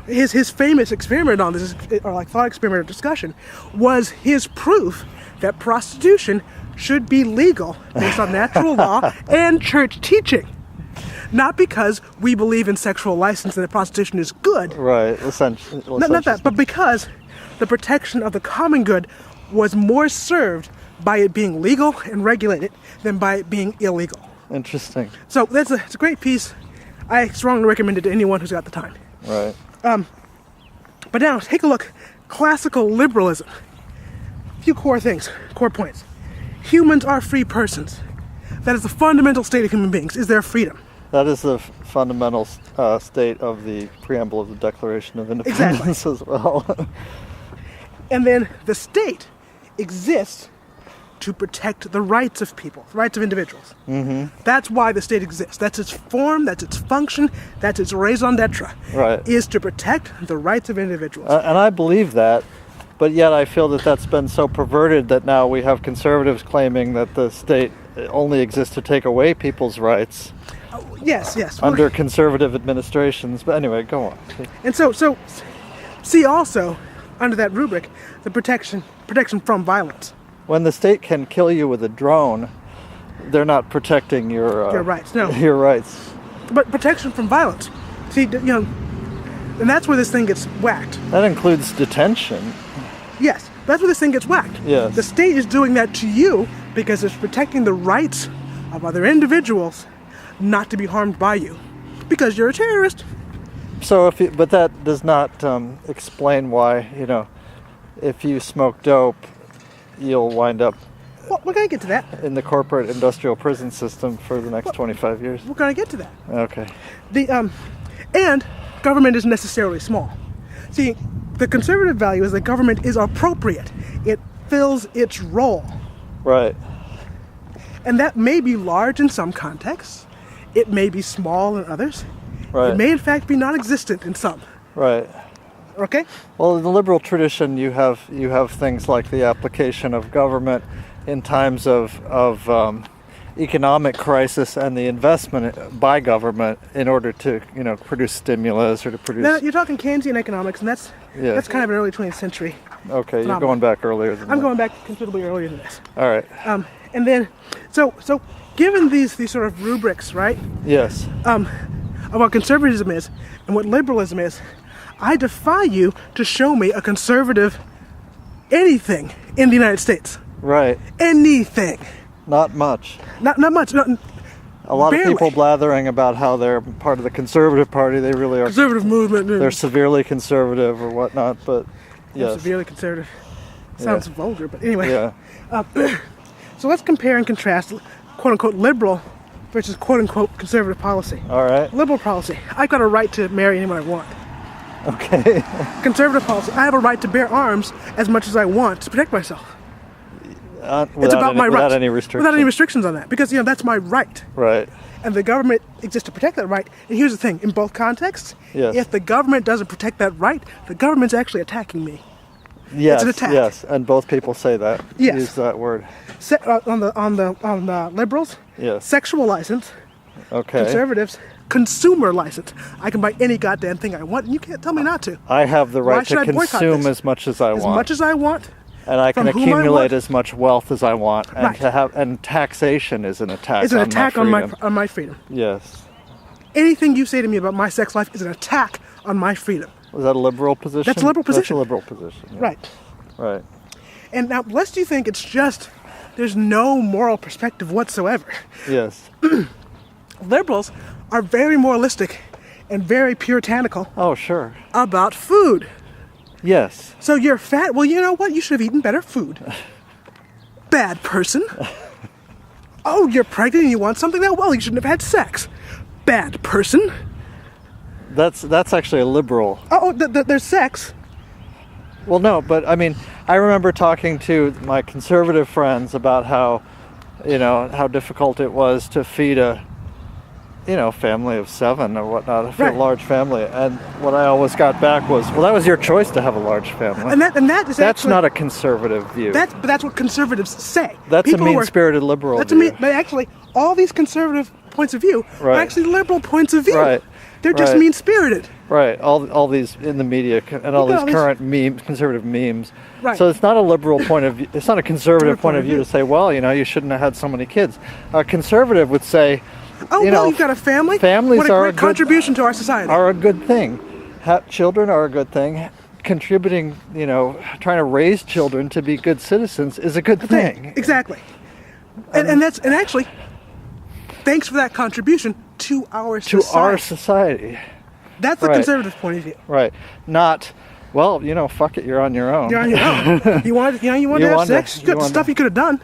his famous experiment on this, or like thought experiment or discussion, was his proof that prostitution should be legal based on natural law and church teaching. Not because we believe in sexual license and that prostitution is good. Right, essentially. Not that, but because the protection of the common good was more served by it being legal and regulated than by it being illegal. Interesting. So it's a great piece. I strongly recommend it to anyone who's got the time. Right. But now, take a look. Classical liberalism. A few core points. Humans are free persons. That is the fundamental state of human beings, is their freedom. That is the fundamental state of the preamble of the Declaration of Independence as well. And then the state exists to protect the rights of people, the rights of individuals. Mm-hmm. That's why the state exists. That's its form, that's its function, that's its raison d'etre. Right. Is to protect the rights of individuals. And I believe that, but yet I feel that that's been so perverted that now we have conservatives claiming that the state only exists to take away people's rights. Yes. Under conservative administrations. But anyway, go on. And so see also, under that rubric, the protection from violence. When the state can kill you with a drone, they're not protecting your rights. No. Your rights. But protection from violence. See, and that's where this thing gets whacked. That includes detention. Yes, that's where this thing gets whacked. Yes. The state is doing that to you because it's protecting the rights of other individuals not to be harmed by you because you're a terrorist. So but that does not explain why, if you smoke dope, you'll wind up Well, we're going to get to that. in the corporate industrial prison system for the next 25 years. We're going to get to that. Okay. And government isn't necessarily small. See, the conservative value is that government is appropriate. It fills its role. Right. And that may be large in some contexts. It may be small in others. Right. It may, in fact, be non-existent in some. Right. Okay? Well, in the liberal tradition, you have things like the application of government in times of economic crisis and the investment by government in order to produce stimulus or to produce. Now, you're talking Keynesian economics, and that's kind of an early 20th century. Okay, phenomenon. You're going back earlier than I'm that. going back considerably earlier than this. All right. And then, so given these sort of rubrics, right? Yes. Of what conservatism is and what liberalism is, I defy you to show me a conservative anything in the United States. Right. Anything. Not much. Not much. A lot barely. of people blathering about how they're part of the conservative party. They really are. Conservative movement. They're severely conservative or whatnot, but yes. Severely conservative. Sounds vulgar, but anyway. Yeah. So let's compare and contrast quote-unquote liberal versus quote-unquote conservative policy. All right. Liberal policy. I've got a right to marry anyone I want. Okay. Conservative policy. I have a right to bear arms as much as I want to protect myself. It's about my rights. Without any restrictions. Without any restrictions on that. Because, that's my right. Right. And the government exists to protect that right. And here's the thing. In both contexts, Yes. if the government doesn't protect that right, the government's actually attacking me. Yes. It's an attack. Yes. And both people say that. Yes. Use that word. On the liberals, Yes. sexual license. Okay. Conservatives, consumer license. I can buy any goddamn thing I want, and you can't tell me not to. I have the Why right should to I boycott consume this? as much as I As want. much as I want. And I can from whom I accumulate want. as much wealth as I want, and Right. and taxation is an attack. It's an attack on freedom. my freedom. Yes. Anything you say to me about my sex life is an attack on my freedom. Was that a liberal position? That's a liberal position. That's a liberal position. Yeah. Right. Right. And now, lest you think it's just there's no moral perspective whatsoever. Yes. Liberals are very moralistic and very puritanical Oh, sure. about food. Yes. So you're fat. Well, you know what? You should have eaten better food. Bad person. Oh, you're pregnant and you want something now? Well, you shouldn't have had sex. Bad person. That's actually a liberal. Oh, there's sex. Well, no, but I mean, I remember talking to my conservative friends about how difficult it was to feed a family of 7 or whatnot, a Right. large family. And what I always got back was, well, that was your choice to have a large family. And that is That's actually, not a conservative view. That's what conservatives say. That's People a who are- mean-spirited liberal That's view. but actually, all these conservative points of view are Right. actually liberal points of view. Right. They're just Right. mean-spirited. Right, all these in the media and all Look at these all current conservative memes. Right. So it's not a liberal point of view. It's not a conservative Conservative point of view to say, well, you shouldn't have had so many kids. A conservative would say, Oh, you've got a family? families what a are great a good- contribution to our society. are a good thing. Children are a good thing. Contributing, trying to raise children to be good citizens is a good thing. Exactly. And actually, thanks for that contribution to our To society. our society. That's the Right. conservative point of view. Right. Not, well, fuck it, you're on your own. You're on your own. You wanted to have sex? You got stuff you could have done.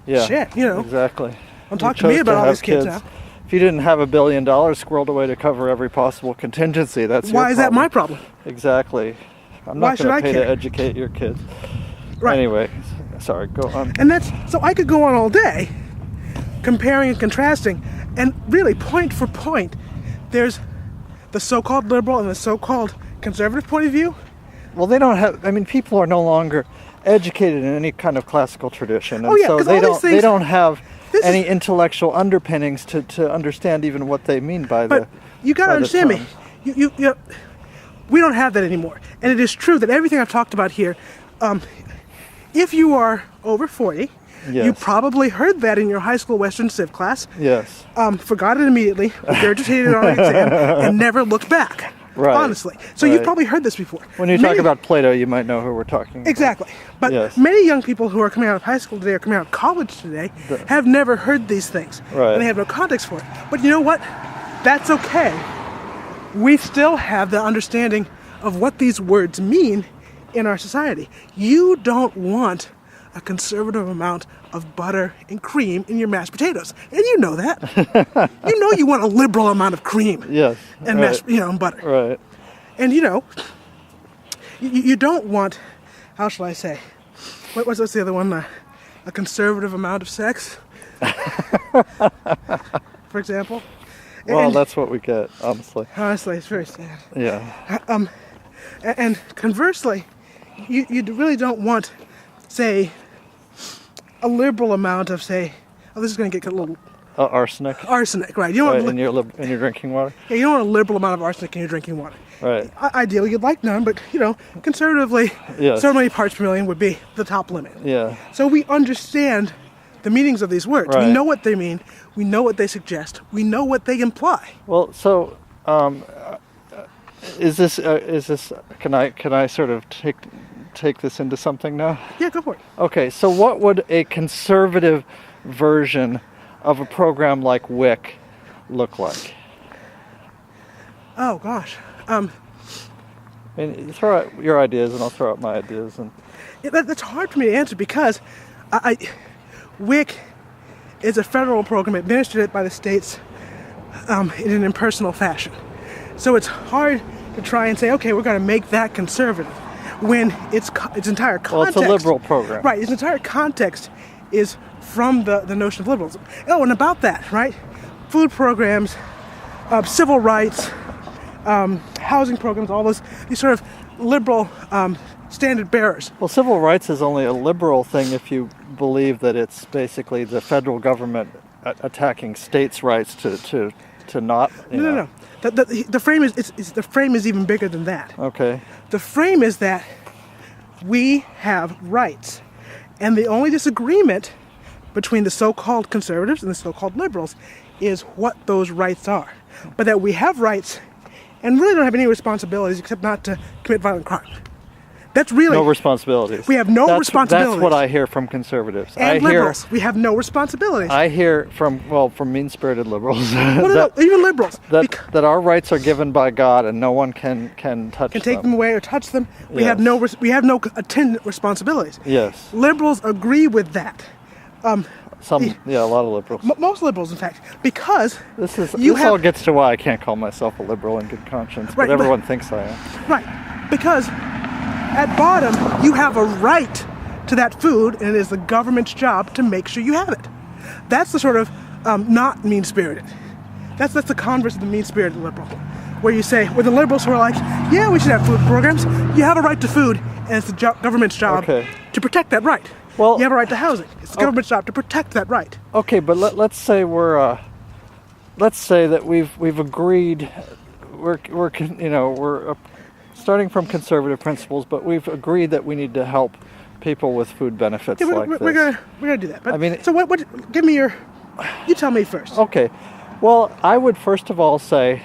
Yeah. Shit, Exactly. Don't You talk to me chose about all have these kids now. If you didn't have $1 billion squirreled away to cover every possible contingency, that's your Why is that my problem? Exactly. I'm Why not should going I to pay care? to educate your kids. Right. Anyway, sorry, go on. And so I could go on all day comparing and contrasting, and really point for point, there's the so-called liberal and the so-called conservative point of view. Well, they don't have. I mean, people are no longer educated in any kind of classical tradition, and Oh, yeah, so 'cause they all these don't. They things- don't have This any is- intellectual underpinnings to understand even what they mean by But you got to by the understand me. terms. We don't have that anymore. And it is true that everything I've talked about here, if you are over 40, Yes. you probably heard that in your high school Western Civ class, Yes. forgot it immediately, regurgitated it on an exam, and never looked back. Right. Honestly. So you've Right. probably heard this before. When you Many- talk about Plato, you might know who we're talking about. Exactly. But Yes. many young people who are coming out of high school today or coming out of college today have never heard these things. Right. And they have no context for it. But you know what? That's okay. we still have the understanding of what these words mean in our society. You don't want a conservative amount of butter and cream in your mashed potatoes, and you know that. You know you want a liberal amount of cream. Yes. And mashed, and butter. Right. And you don't want, how shall I say, what's the other one? A conservative amount of sex, for example. Well, that's what we get, honestly. Honestly, it's very sad. Yeah. And conversely, you really don't want, say, a liberal amount of, say, this is going to get a little... arsenic. Arsenic, right. You don't want in your drinking water? Yeah, you don't want a liberal amount of arsenic in your drinking water. Right. Ideally, you'd like none, but, conservatively, yes. so many parts per million would be the top limit. Yeah. So we understand the meanings of these words. Right. We know what they mean. We know what they suggest. We know what they imply. Well, so is this? Can I sort of take this into something now? Yeah, go for it. Okay. So what would a conservative version of a program like WIC look like? Oh gosh. I mean, you throw out your ideas, and I'll throw out my ideas, and that's hard for me to answer because WIC is a federal program administered by the states in an impersonal fashion. So it's hard to try and say, okay, we're going to make that conservative when its entire context... Well, it's a liberal program. Right, its entire context is from the notion of liberalism. Oh, and about that, right? Food programs, civil rights, housing programs, all these sort of liberal standard bearers. Well, civil rights is only a liberal thing if you believe that it's basically the federal government attacking states' rights to not. No. The frame is even bigger than that. Okay. The frame is that we have rights, and the only disagreement between the so-called conservatives and the so-called liberals is what those rights are. But that we have rights and really don't have any responsibilities except not to commit violent crime. That's really... No responsibilities. We have no responsibilities. That's what I hear from conservatives. And liberals. We have no responsibilities. I hear from mean-spirited liberals no, even liberals. That our rights are given by God and no one can touch them. Can take them away or touch them. We Yes. have no attendant responsibilities. Yes. Liberals agree with that. A lot of liberals. Most liberals, in fact, because This all gets to why I can't call myself a liberal in good conscience, Right, but everyone thinks I am. Right, because at bottom you have a right to that food, and it is the government's job to make sure you have it. That's the sort of not mean-spirited. That's the converse of the mean-spirited liberal, where you say, with the liberals who are like, yeah, we should have food programs. You have a right to food, and it's the government's job to protect that right. Well, you have a right to housing. It's the government's job to protect that right. Okay, but let's say let's say that we've agreed. We're starting from conservative principles, but we've agreed that we need to help people with food benefits like this. We're gonna do that. But, I mean, so what? Give me your. You tell me first. Okay, well, I would first of all, from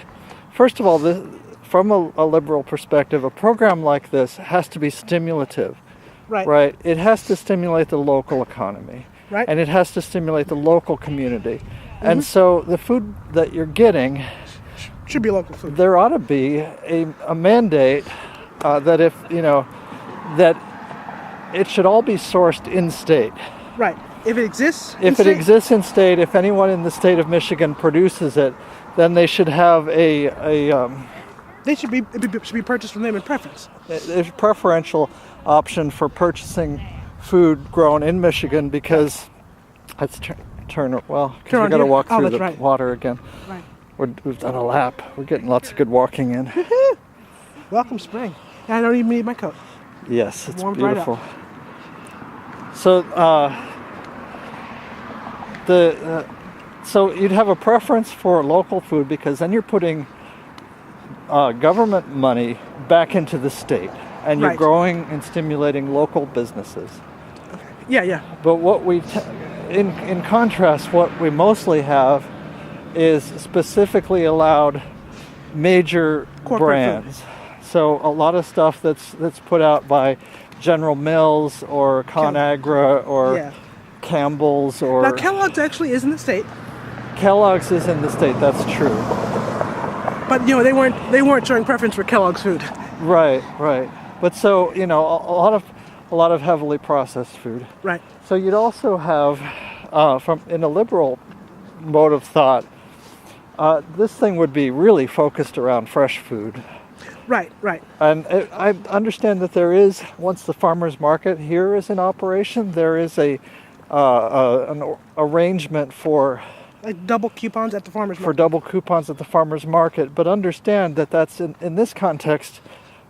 a liberal perspective, a program like this has to be stimulative. Right. It has to stimulate the local economy. Right. And it has to stimulate the local community. Mm-hmm. And so the food that you're getting should be local food. There ought to be a mandate that that it should all be sourced in state. Right. If it exists in state, if anyone in the state of Michigan produces it, then they should have they should be purchased from them in preference. There's preferential option for purchasing food grown in Michigan because let's turn we got to walk through the water again. Right. We've done a lap. We're getting lots of good walking in. Welcome spring. And I don't even need my coat. Yes, it's beautiful. Right so so you'd have a preference for local food because then you're putting government money back into the state. And you're growing and stimulating local businesses. Yeah. But what in contrast, what we mostly have is specifically allowed major corporate brands. Food. So a lot of stuff that's put out by General Mills or ConAgra or Campbell's or... Now Kellogg's actually is in the state. Kellogg's is in the state, that's true. But they weren't showing preference for Kellogg's food. Right. But so a lot of heavily processed food. Right. So you'd also have, in a liberal mode of thought, this thing would be really focused around fresh food. Right. And I understand that there is, once the farmers market here is in operation, there is an arrangement for like double coupons at the farmers market. For double coupons at the farmers market. But understand that that's in this context.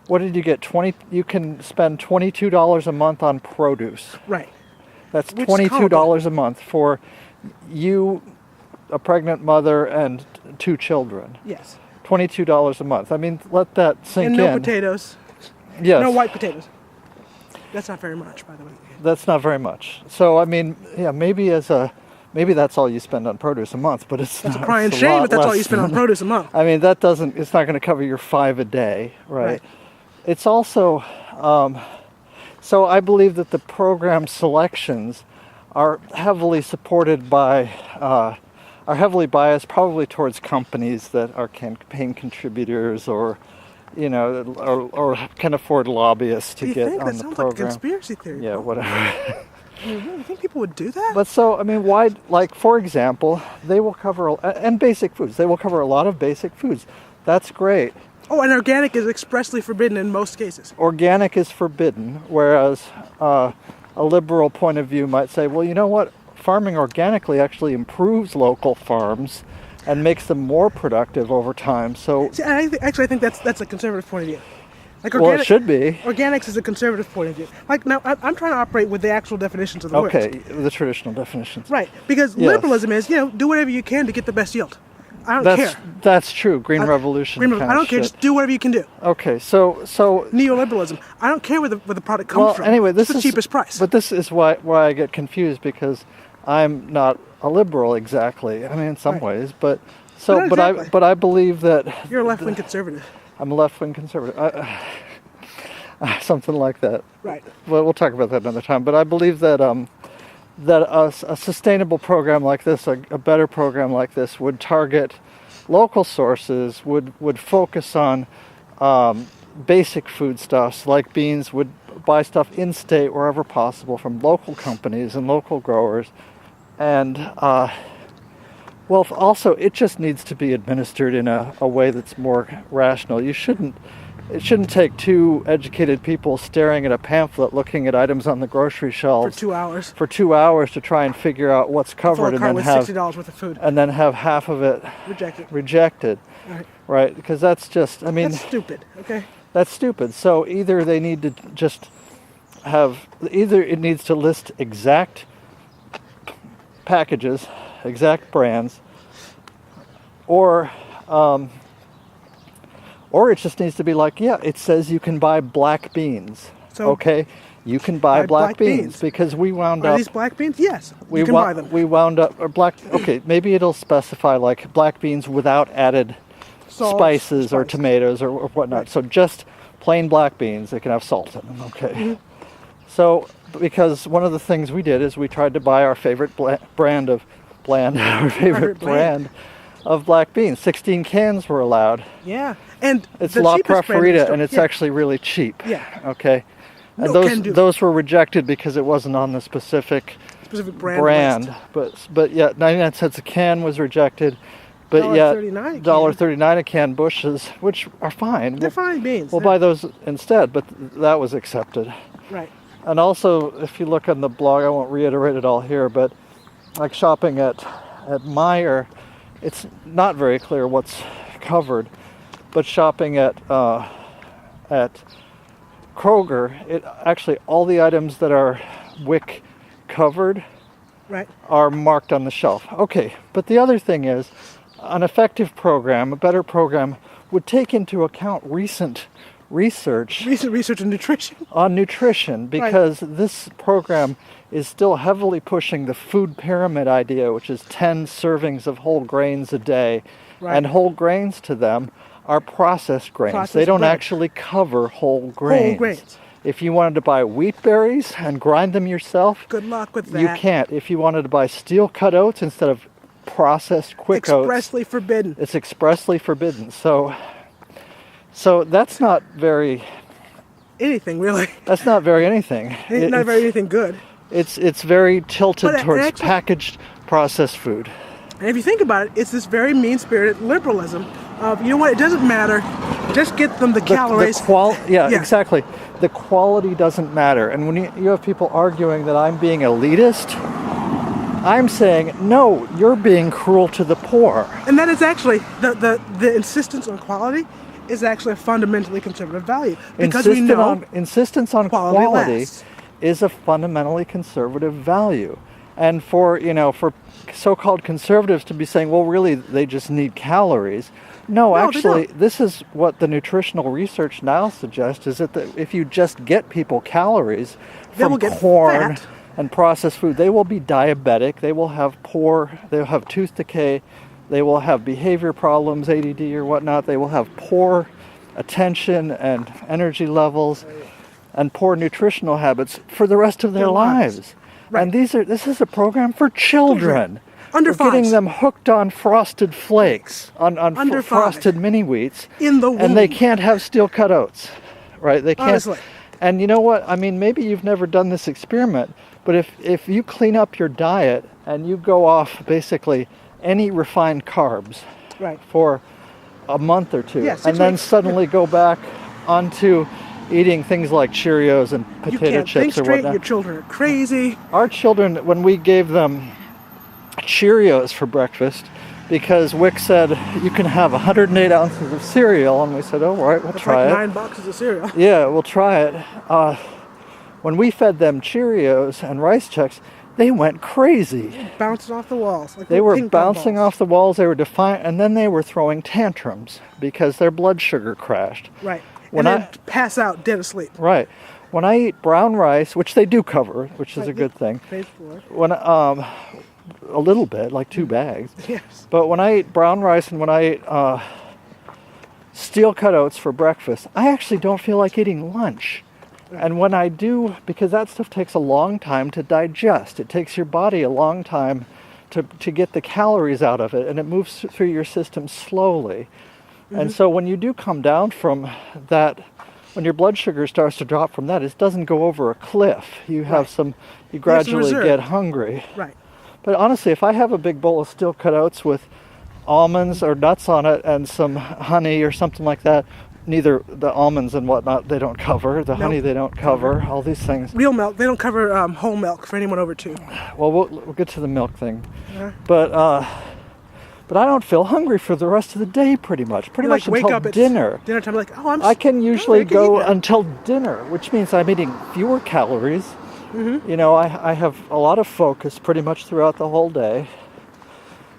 What did you get? You can spend $22 a month on produce. Right. That's $22 a month for you, a pregnant mother, and 2 children. Yes. $22 a month. I mean, let that sink in. And no potatoes. Yes. No white potatoes. That's not very much, by the way. That's not very much. So I mean, yeah, maybe that's all you spend on produce a month, but it's a crying shame if that's all you spend on produce a month. I mean, it's not going to cover your 5 a day, right? It's also, so I believe that the program selections are heavily supported by, are heavily biased probably towards companies that are campaign contributors or can afford lobbyists to get on the program. That sounds like a conspiracy theory. Yeah, whatever. You think people would do that? But so, I mean, why, like, for example, they will cover, and basic foods, they will cover a lot of basic foods. That's great. Oh, and organic is expressly forbidden in most cases. Organic is forbidden, whereas a liberal point of view might say, well, you know what? Farming organically actually improves local farms and makes them more productive over time. So, see, I think that's a conservative point of view. Like well, it should be. Organics is a conservative point of view. Like now, I'm trying to operate with the actual definitions of the words. Okay, the traditional definitions. Right, because liberalism is, do whatever you can to get the best yield. I don't care. That's true. Green Revolution. I don't care. Just do whatever you can do. Okay, so neoliberalism. I don't care where the product comes from. Anyway, this is the cheapest price. But this is why I get confused, because I'm not a liberal exactly. I mean, in some ways, but I believe that you're a left-wing conservative. I'm a left-wing conservative. Something like that. Right. Well, we'll talk about that another time. But I believe that a sustainable program like this, a better program like this, would target local sources, would focus on basic foodstuffs like beans, would buy stuff in-state wherever possible from local companies and local growers. And, well, also, it just needs to be administered in a way that's more rational. It shouldn't take 2 educated people staring at a pamphlet looking at items on the grocery shelves for 2 hours. For 2 hours to try and figure out what's covered, and then have $60 worth of food, and then have half of it rejected. Right? Because that's just, I mean, that's stupid. Okay. That's stupid. So either they need to just either it needs to list exact packages, exact brands, or it just needs to be like, yeah, it says you can buy black beans. So okay, you can buy black beans because we wound up. Are these black beans? Yes, you can buy them. We wound up, or black. Okay, maybe it'll specify like black beans without added spices or tomatoes or whatnot. Right. So just plain black beans. They can have salt in them. Okay. Mm-hmm. So because one of the things we did is we tried to buy our favorite brand of black beans. 16 cans were allowed. Yeah. And it's La Preferita, and it's actually really cheap. Yeah. Okay. And those were rejected because it wasn't on the specific brand. But yeah, 99 cents a can was rejected. But yet $1.39 a can Bushes, which are fine. They're fine beans. We'll buy those instead, but that was accepted. Right. And also, if you look on the blog, I won't reiterate it all here, but like shopping at Meijer, it's not very clear what's covered. But shopping at Kroger, it actually all the items that are WIC covered are marked on the shelf. Okay, but the other thing is, an effective program, a better program, would take into account recent research on nutrition, because this program is still heavily pushing the food pyramid idea, which is 10 servings of whole grains a day, and whole grains to them are processed grains. They don't actually cover whole grains. If you wanted to buy wheat berries and grind them yourself, good luck with that. You can't. If you wanted to buy steel cut oats instead of processed quick oats. Expressly forbidden. It's expressly forbidden. So that's not very anything, really. That's not very anything. Not very anything good. It's very tilted towards actually, packaged processed food. And if you think about it, it's this very mean-spirited liberalism of, you know what, it doesn't matter, just get them the calories. Yeah, exactly. The quality doesn't matter. And when you have people arguing that I'm being elitist, I'm saying, no, you're being cruel to the poor. And that is actually, the insistence on quality is actually a fundamentally conservative value. Because we know insistence on quality is a fundamentally conservative value. And for so-called conservatives to be saying, well, really, they just need calories. No, actually, this is what the nutritional research now suggests, is that if you just get people calories from corn and processed food, they will be diabetic, they will have tooth decay, they will have behavior problems, ADD or whatnot, they will have poor attention and energy levels and poor nutritional habits for the rest of their lives. Right. And this is a program for children. Under We're getting them hooked on frosted flakes, on frosted mini wheats. In the womb. And they can't have steel-cut oats, right? They can't. Honestly. And you know what? I mean, maybe you've never done this experiment, but if you clean up your diet and you go off basically any refined carbs for a month or two, and then suddenly go back onto eating things like Cheerios and potato chips or whatnot. Your children are crazy. Our children, when we gave them Cheerios for breakfast, because Wick said you can have 108 ounces of cereal, and we said, oh, all right, we'll try it. 9 boxes of cereal. Yeah, we'll try it. When we fed them Cheerios and Rice Chex, they went crazy. Bouncing off the walls. They were bouncing off the walls. They were defiant, and then they were throwing tantrums because their blood sugar crashed. Right. And then pass out dead asleep. Right. When I eat brown rice, which they do cover, which is a good thing. Paid for. When a little bit, like 2 bags. Yes. But when I eat brown rice and when I eat steel-cut oats for breakfast, I actually don't feel like eating lunch. Right. And when I do, because that stuff takes a long time to digest. It takes your body a long time to get the calories out of it, and it moves through your system slowly. Mm-hmm. And so when you do come down from that, when your blood sugar starts to drop from that, it doesn't go over a cliff. You have you gradually get hungry. Right. But honestly, if I have a big bowl of steel-cut oats with almonds or nuts on it and some honey or something like that, neither the almonds and whatnot, they don't cover. The honey, they don't cover. All these things. Real milk, they don't cover whole milk for anyone over 2. Well, we'll get to the milk thing. Yeah. But I don't feel hungry for the rest of the day, pretty much. Pretty much wake until up dinner. Dinner time, I can usually go until dinner, which means I'm eating fewer calories. Mm-hmm. You know, I have a lot of focus pretty much throughout the whole day.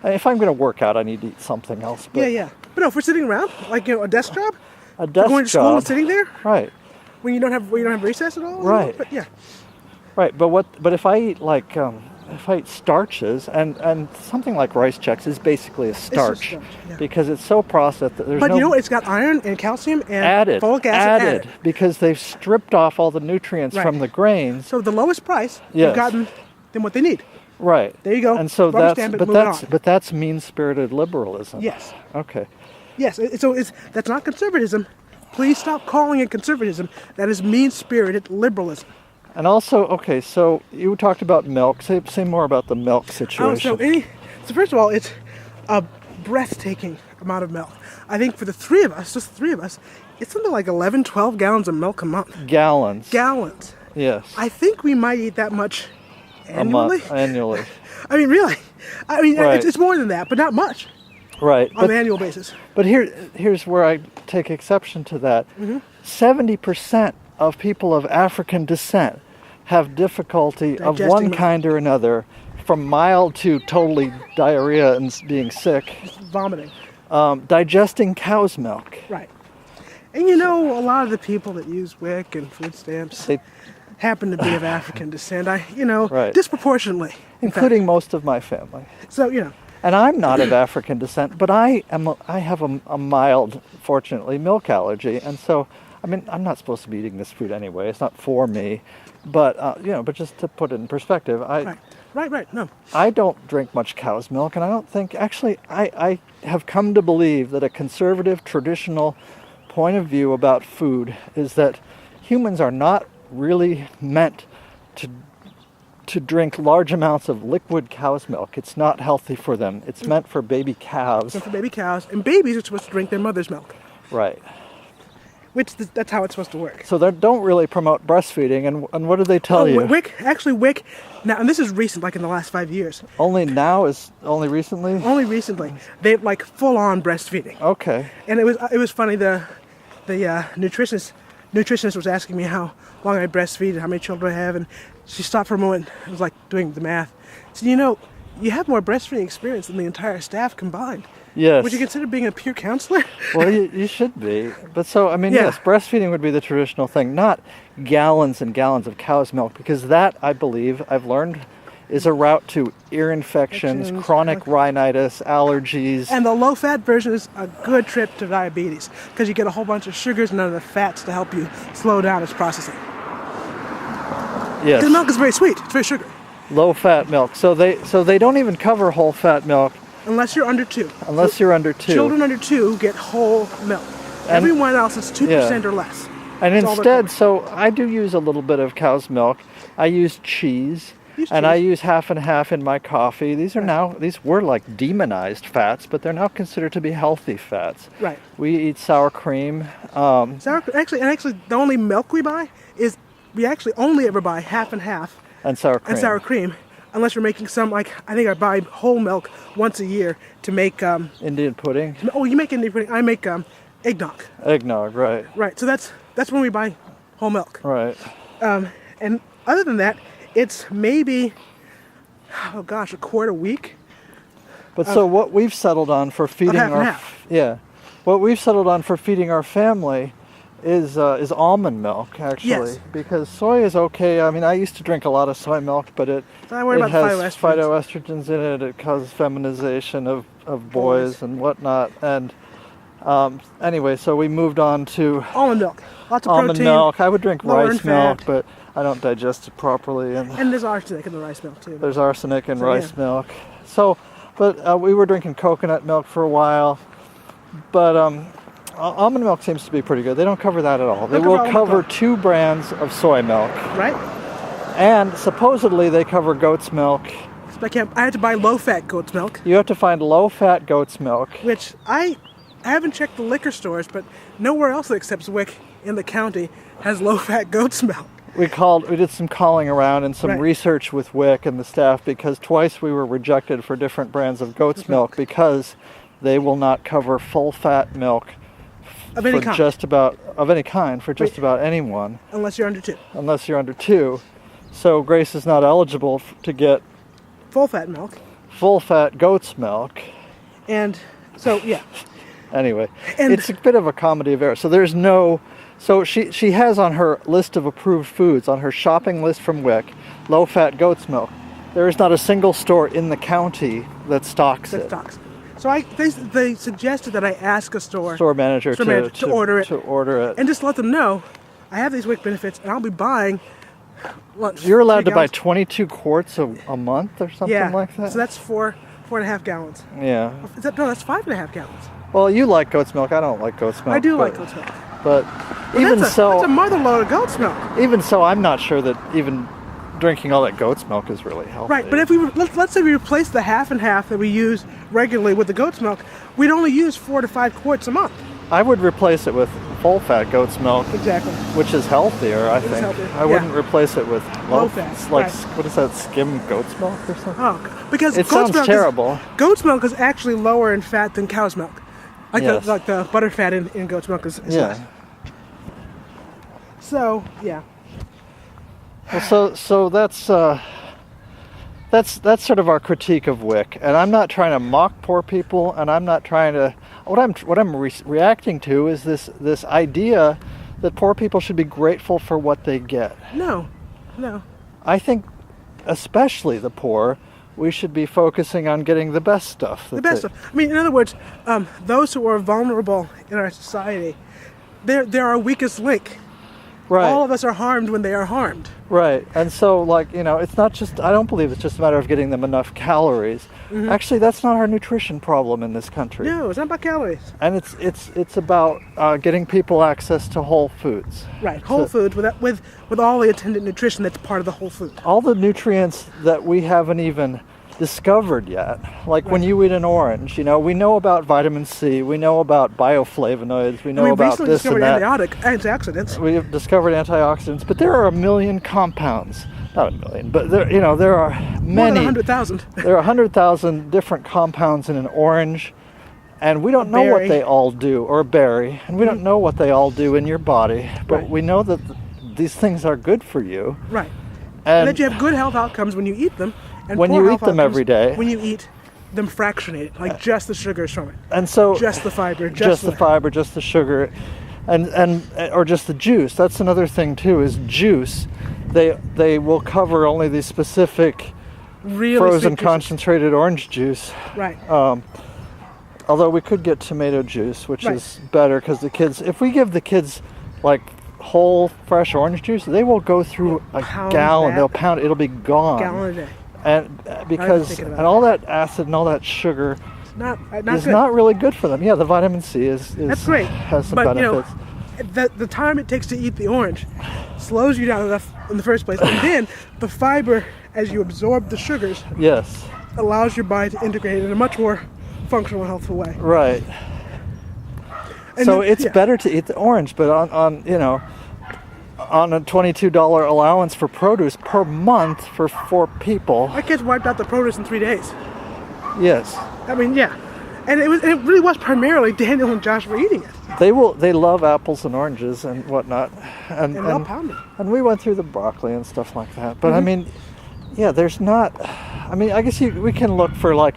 If I'm going to work out, I need to eat something else. But But no, if we're sitting around, a desk job, going to school and sitting there, right? When you don't have recess at all, right? But right. But if I eat if I eat starches and something like Rice Chex is basically a starch, because it's so processed that there's But you know what? It's got iron and calcium and folic acid added because they've stripped off all the nutrients from the grains. So the lowest price, you've gotten them what they need. Right. There you go. And so that's mean-spirited liberalism. Yes. Okay. Yes. So that's not conservatism. Please stop calling it conservatism. That is mean-spirited liberalism. And also, so you talked about milk. Say more about the milk situation. So first of all, it's a breathtaking amount of milk. I think for just the three of us, it's something like 11, 12 gallons of milk a month. Gallons. Yes. I think we might eat that much annually. Annually. I mean, really. I mean, it's more than that, but not much. Right. On an annual basis. But here's where I take exception to that. Mm-hmm. 70% of people of African descent have difficulty of one kind or another, from mild to totally diarrhea and being sick. Vomiting. Digesting cow's milk. Right. And a lot of the people that use WIC and food stamps happen to be of African descent. Disproportionately. Including most of my family. So, And I'm not of African descent, but I have a mild, fortunately, milk allergy. And so, I mean, I'm not supposed to be eating this food anyway. It's not for me. But but just to put it in perspective, Right. No. I don't drink much cow's milk, and I don't think, actually, I have come to believe that a conservative, traditional point of view about food is that humans are not really meant to drink large amounts of liquid cow's milk. It's not healthy for them. It's meant for baby calves. So for baby cows, and babies are supposed to drink their mother's milk. Right. That's how it's supposed to work. So they don't really promote breastfeeding, and what do they tell you? WIC, now, and this is recent, like in the last 5 years. Only recently? Only recently. They like full-on breastfeeding. Okay. And it was funny, the nutritionist was asking me how long I breastfeed and how many children I have, and she stopped for a moment and was like doing the math. She said, you have more breastfeeding experience than the entire staff combined. Yes. Would you consider being a peer counselor? Well, you should be. But so, yes, breastfeeding would be the traditional thing, not gallons and gallons of cow's milk, because that, I believe, I've learned, is a route to ear infections, chronic rhinitis, allergies. And the low-fat version is a good trip to diabetes, because you get a whole bunch of sugars and none of the fats to help you slow down its processing. Yes. The milk is very sweet. It's very sugary. Low-fat milk. So they don't even cover whole-fat milk. Unless you're under 2. Unless you're under 2. Children under 2 get whole milk. Everyone else is 2% or less. And instead, so I do use a little bit of cow's milk. I use cheese. I use half and half in my coffee. These were like demonized fats, but they're now considered to be healthy fats. Right. We eat sour cream. Actually, the only milk we buy is, we actually only ever buy half and half. And sour cream. Unless you're making some, like, I think I buy whole milk once a year to make... Indian pudding? Oh, you make Indian pudding. I make eggnog. Eggnog, right. Right, so that's when we buy whole milk. Right. And other than that, it's maybe, a quart a week. But so what we've settled on for feeding what we've settled on for feeding our family is almond milk, actually. Yes. Because soy is okay. I used to drink a lot of soy milk, but it has phytoestrogens in it. It causes feminization of boys and whatnot. And anyway, so we moved on to almond milk. Lots of almond protein. milk. I would drink rice milk, fat. but I don't digest it properly. And there's arsenic in the rice milk too. There's arsenic in rice milk. So, but we were drinking coconut milk for a while. But almond milk seems to be pretty good. They don't cover that at all. They will cover 2 brands of soy milk. Right. And supposedly they cover goat's milk. I had to buy low-fat goat's milk. You have to find low-fat goat's milk. Which I haven't checked the liquor stores, but nowhere else that accepts WIC in the county has low-fat goat's milk. We did some calling around and some research with WIC and the staff, because twice we were rejected for different brands of goat's milk because they will not cover full-fat milk of any kind. For just about anyone. Unless you're under 2. So Grace is not eligible to get full-fat milk. Full-fat goat's milk. And so, yeah. Anyway, it's a bit of a comedy of errors. So there's no... So she has on her list of approved foods, on her shopping list from WIC, low-fat goat's milk. There is not a single store in the county that stocks it. So they suggested that I ask a store manager to order it. And just let them know, I have these WIC benefits, and I'll be buying... You're allowed to buy 22 quarts a month or something like that? So that's 4.5 gallons. Yeah. That's 5.5 gallons. Well, you like goat's milk. I don't like goat's milk. I do like goat's milk. But that's a mother load of goat's milk. Even so, I'm not sure that even drinking all that goat's milk is really healthy. Right, but if let's say we replace the half and half that we use regularly with the goat's milk, we'd only use 4 to 5 quarts a month. I would replace it with full-fat goat's milk. Exactly. Which is healthier, I think. I wouldn't replace it with low-fat. Like, what is that, skim goat's milk or something? Oh, because it sounds terrible. Goat's milk is actually lower in fat than cow's milk. Like the butter fat in goat's milk is less. So, yeah. Well, so that's sort of our critique of WIC, and I'm not trying to mock poor people, and I'm not trying to. What I'm reacting to is this idea that poor people should be grateful for what they get. No. I think, especially the poor, we should be focusing on getting the best stuff. Stuff. I mean, in other words, those who are vulnerable in our society, they're our weakest link. Right. All of us are harmed when they are harmed. Right. And so, like, it's not just, I don't believe it's just a matter of getting them enough calories. Mm-hmm. Actually, that's not our nutrition problem in this country. No, it's not about calories. And it's about getting people access to whole foods. Right, whole foods with all the attendant nutrition that's part of the whole food. All the nutrients that we haven't even discovered yet. Like when you eat an orange, we know about vitamin C, we know about bioflavonoids, we know about this and that. Antioxidants. We've discovered antioxidants, but there are a million compounds. Not a million, but there are many. More than 100,000. There are 100,000 different compounds in an orange, and we don't know what they all do, or a berry, and we don't know what they all do in your body, but we know that these things are good for you. Right. And that you have good health outcomes when you eat them. And when you eat them every day. When you eat them fractionated, like just the sugars from it. And so just the fiber, just the fiber, just the sugar, and or just the juice. That's another thing too. Is juice. They will cover only the specific frozen concentrated orange juice. Right. Although we could get tomato juice, which is better because the kids. If we give the kids like whole fresh orange juice, they will go through a gallon. They'll pound it. It'll be gone. Gallon a day. And because all that acid and all that sugar is good. not really good for them. Yeah, the vitamin C is that's great. Has some but benefits. The time it takes to eat the orange slows you down enough in the first place, and then the fiber, as you absorb the sugars, allows your body to integrate it in a much more functional, healthful way. Right. And so it's better to eat the orange, but on a $22 allowance for produce per month for 4 people. My kids wiped out the produce in 3 days. Yes. I mean, yeah. And it really was primarily Daniel and Josh were eating it. They love apples and oranges and whatnot. And they'll pound it. And we went through the broccoli and stuff like that. But I mean, there's not, I guess we can look for like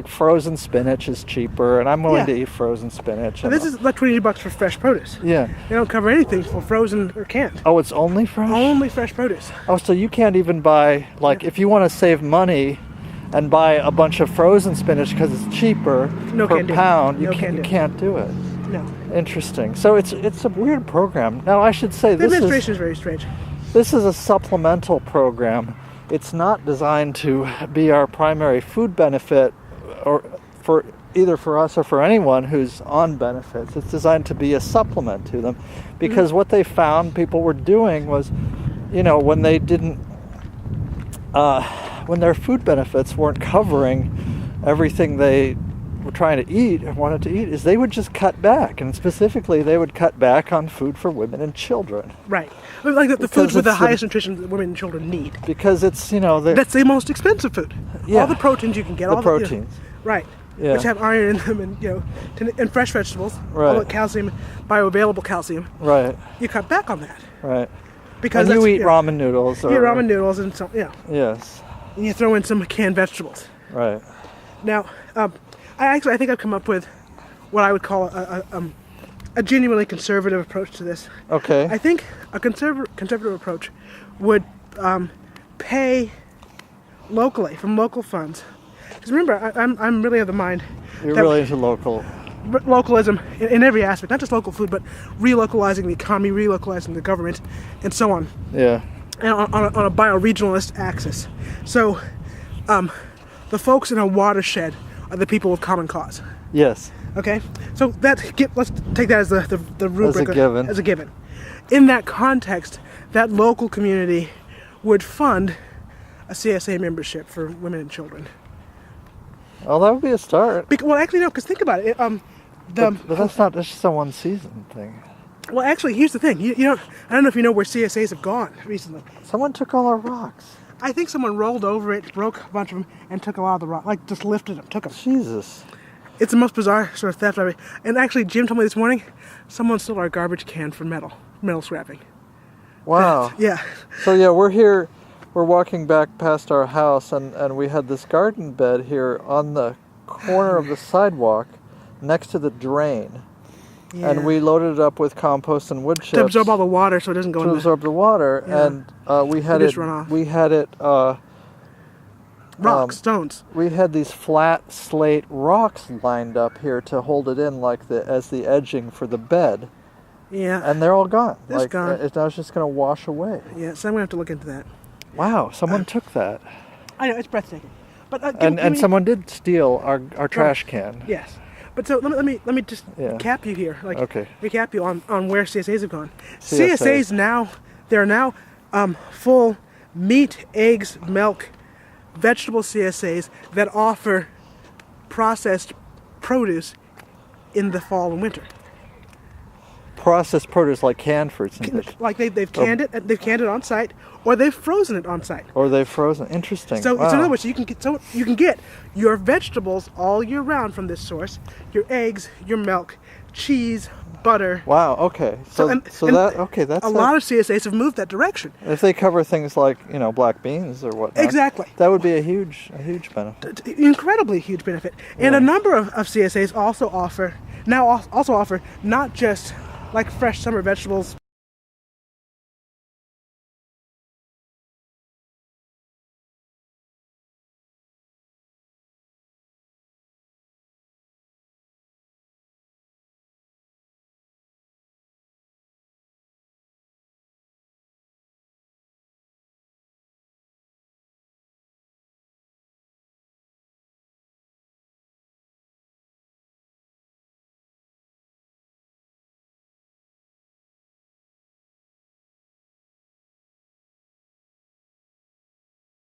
frozen spinach is cheaper, and I'm willing to eat frozen spinach. And this is like $20 for fresh produce. Yeah. They don't cover anything for frozen or canned. Oh, it's only fresh? Only fresh produce. Oh, so you can't even buy, if you want to save money and buy a bunch of frozen spinach because it's cheaper per pound, you can't do it. No. Interesting. So it's a weird program. Now, I should say the administration is very strange. This is a supplemental program. It's not designed to be our primary food benefit, or for either for us or for anyone who's on benefits. It's designed to be a supplement to them, because what they found people were doing was, when they didn't, when their food benefits weren't covering everything they were trying to eat and wanted to eat, is they would just cut back, and specifically they would cut back on food for women and children. Right. Like the foods with the highest nutrition that women and children need. Because it's, that's the most expensive food. Yeah. All the proteins you can get. The proteins. Right. Yeah. Which have iron in them, and fresh vegetables. Right. All the calcium, bioavailable calcium. Right. You cut back on that. Right. Because you eat ramen noodles. You eat ramen noodles and so, Yes. And you throw in some canned vegetables. Right. Now, I think I've come up with what I would call a genuinely conservative approach to this. Okay. I think a conservative approach would pay locally from local funds. Because remember, I'm really of the mind. You're really into localism in every aspect, not just local food, but relocalizing the economy, relocalizing the government, and so on. Yeah. And on a bioregionalist axis. So, the folks in a watershed are the people with common cause. Yes. Okay? So let's take that as the rubric. As a given. In that context, that local community would fund a CSA membership for women and children. Well, that would be a start. Well, actually, no, because think about it. But that's just a one-season thing. Well, actually, here's the thing. I don't know if you know where CSAs have gone recently. Someone took all our rocks. I think someone rolled over it, broke a bunch of them, and took a lot of the rock. Like, just lifted them, took them. Jesus. It's the most bizarre sort of theft. And actually, Jim told me this morning, someone stole our garbage can for metal scrapping. Wow. Yeah. So, yeah, we're here. We're walking back past our house, and we had this garden bed here on the corner of the sidewalk next to the drain. Yeah. And we loaded it up with compost and wood chips. To absorb all the water so it doesn't go in. To absorb the water. Yeah. And we had it... rocks, stones. We had these flat slate rocks lined up here to hold it in as the edging for the bed. Yeah. And they're all gone. It's gone. It's now just going to wash away. Yeah, so I'm gonna have to look into that. Wow, someone took that. I know, it's breathtaking. But And someone did steal our trash can. Yes. But so let me just cap you here. Okay. Recap you on where CSAs have gone. CSAs. CSAs now, there are now full meat, eggs, milk, vegetable CSAs that offer processed produce in the fall and winter. Processed produce like canned fruits and vegetables. Like they've canned it, they've canned it on site, or they've frozen it on site. Or they've frozen. Interesting. So, Wow. so in other words, you can get your vegetables all year round from this source. Your eggs, your milk, cheese, butter. Wow. Okay. So that's a lot of CSAs have moved that direction. If they cover things like black beans or whatnot. Exactly. That would be a huge benefit. Incredibly huge benefit. And a number of CSAs also offer not just like fresh summer vegetables,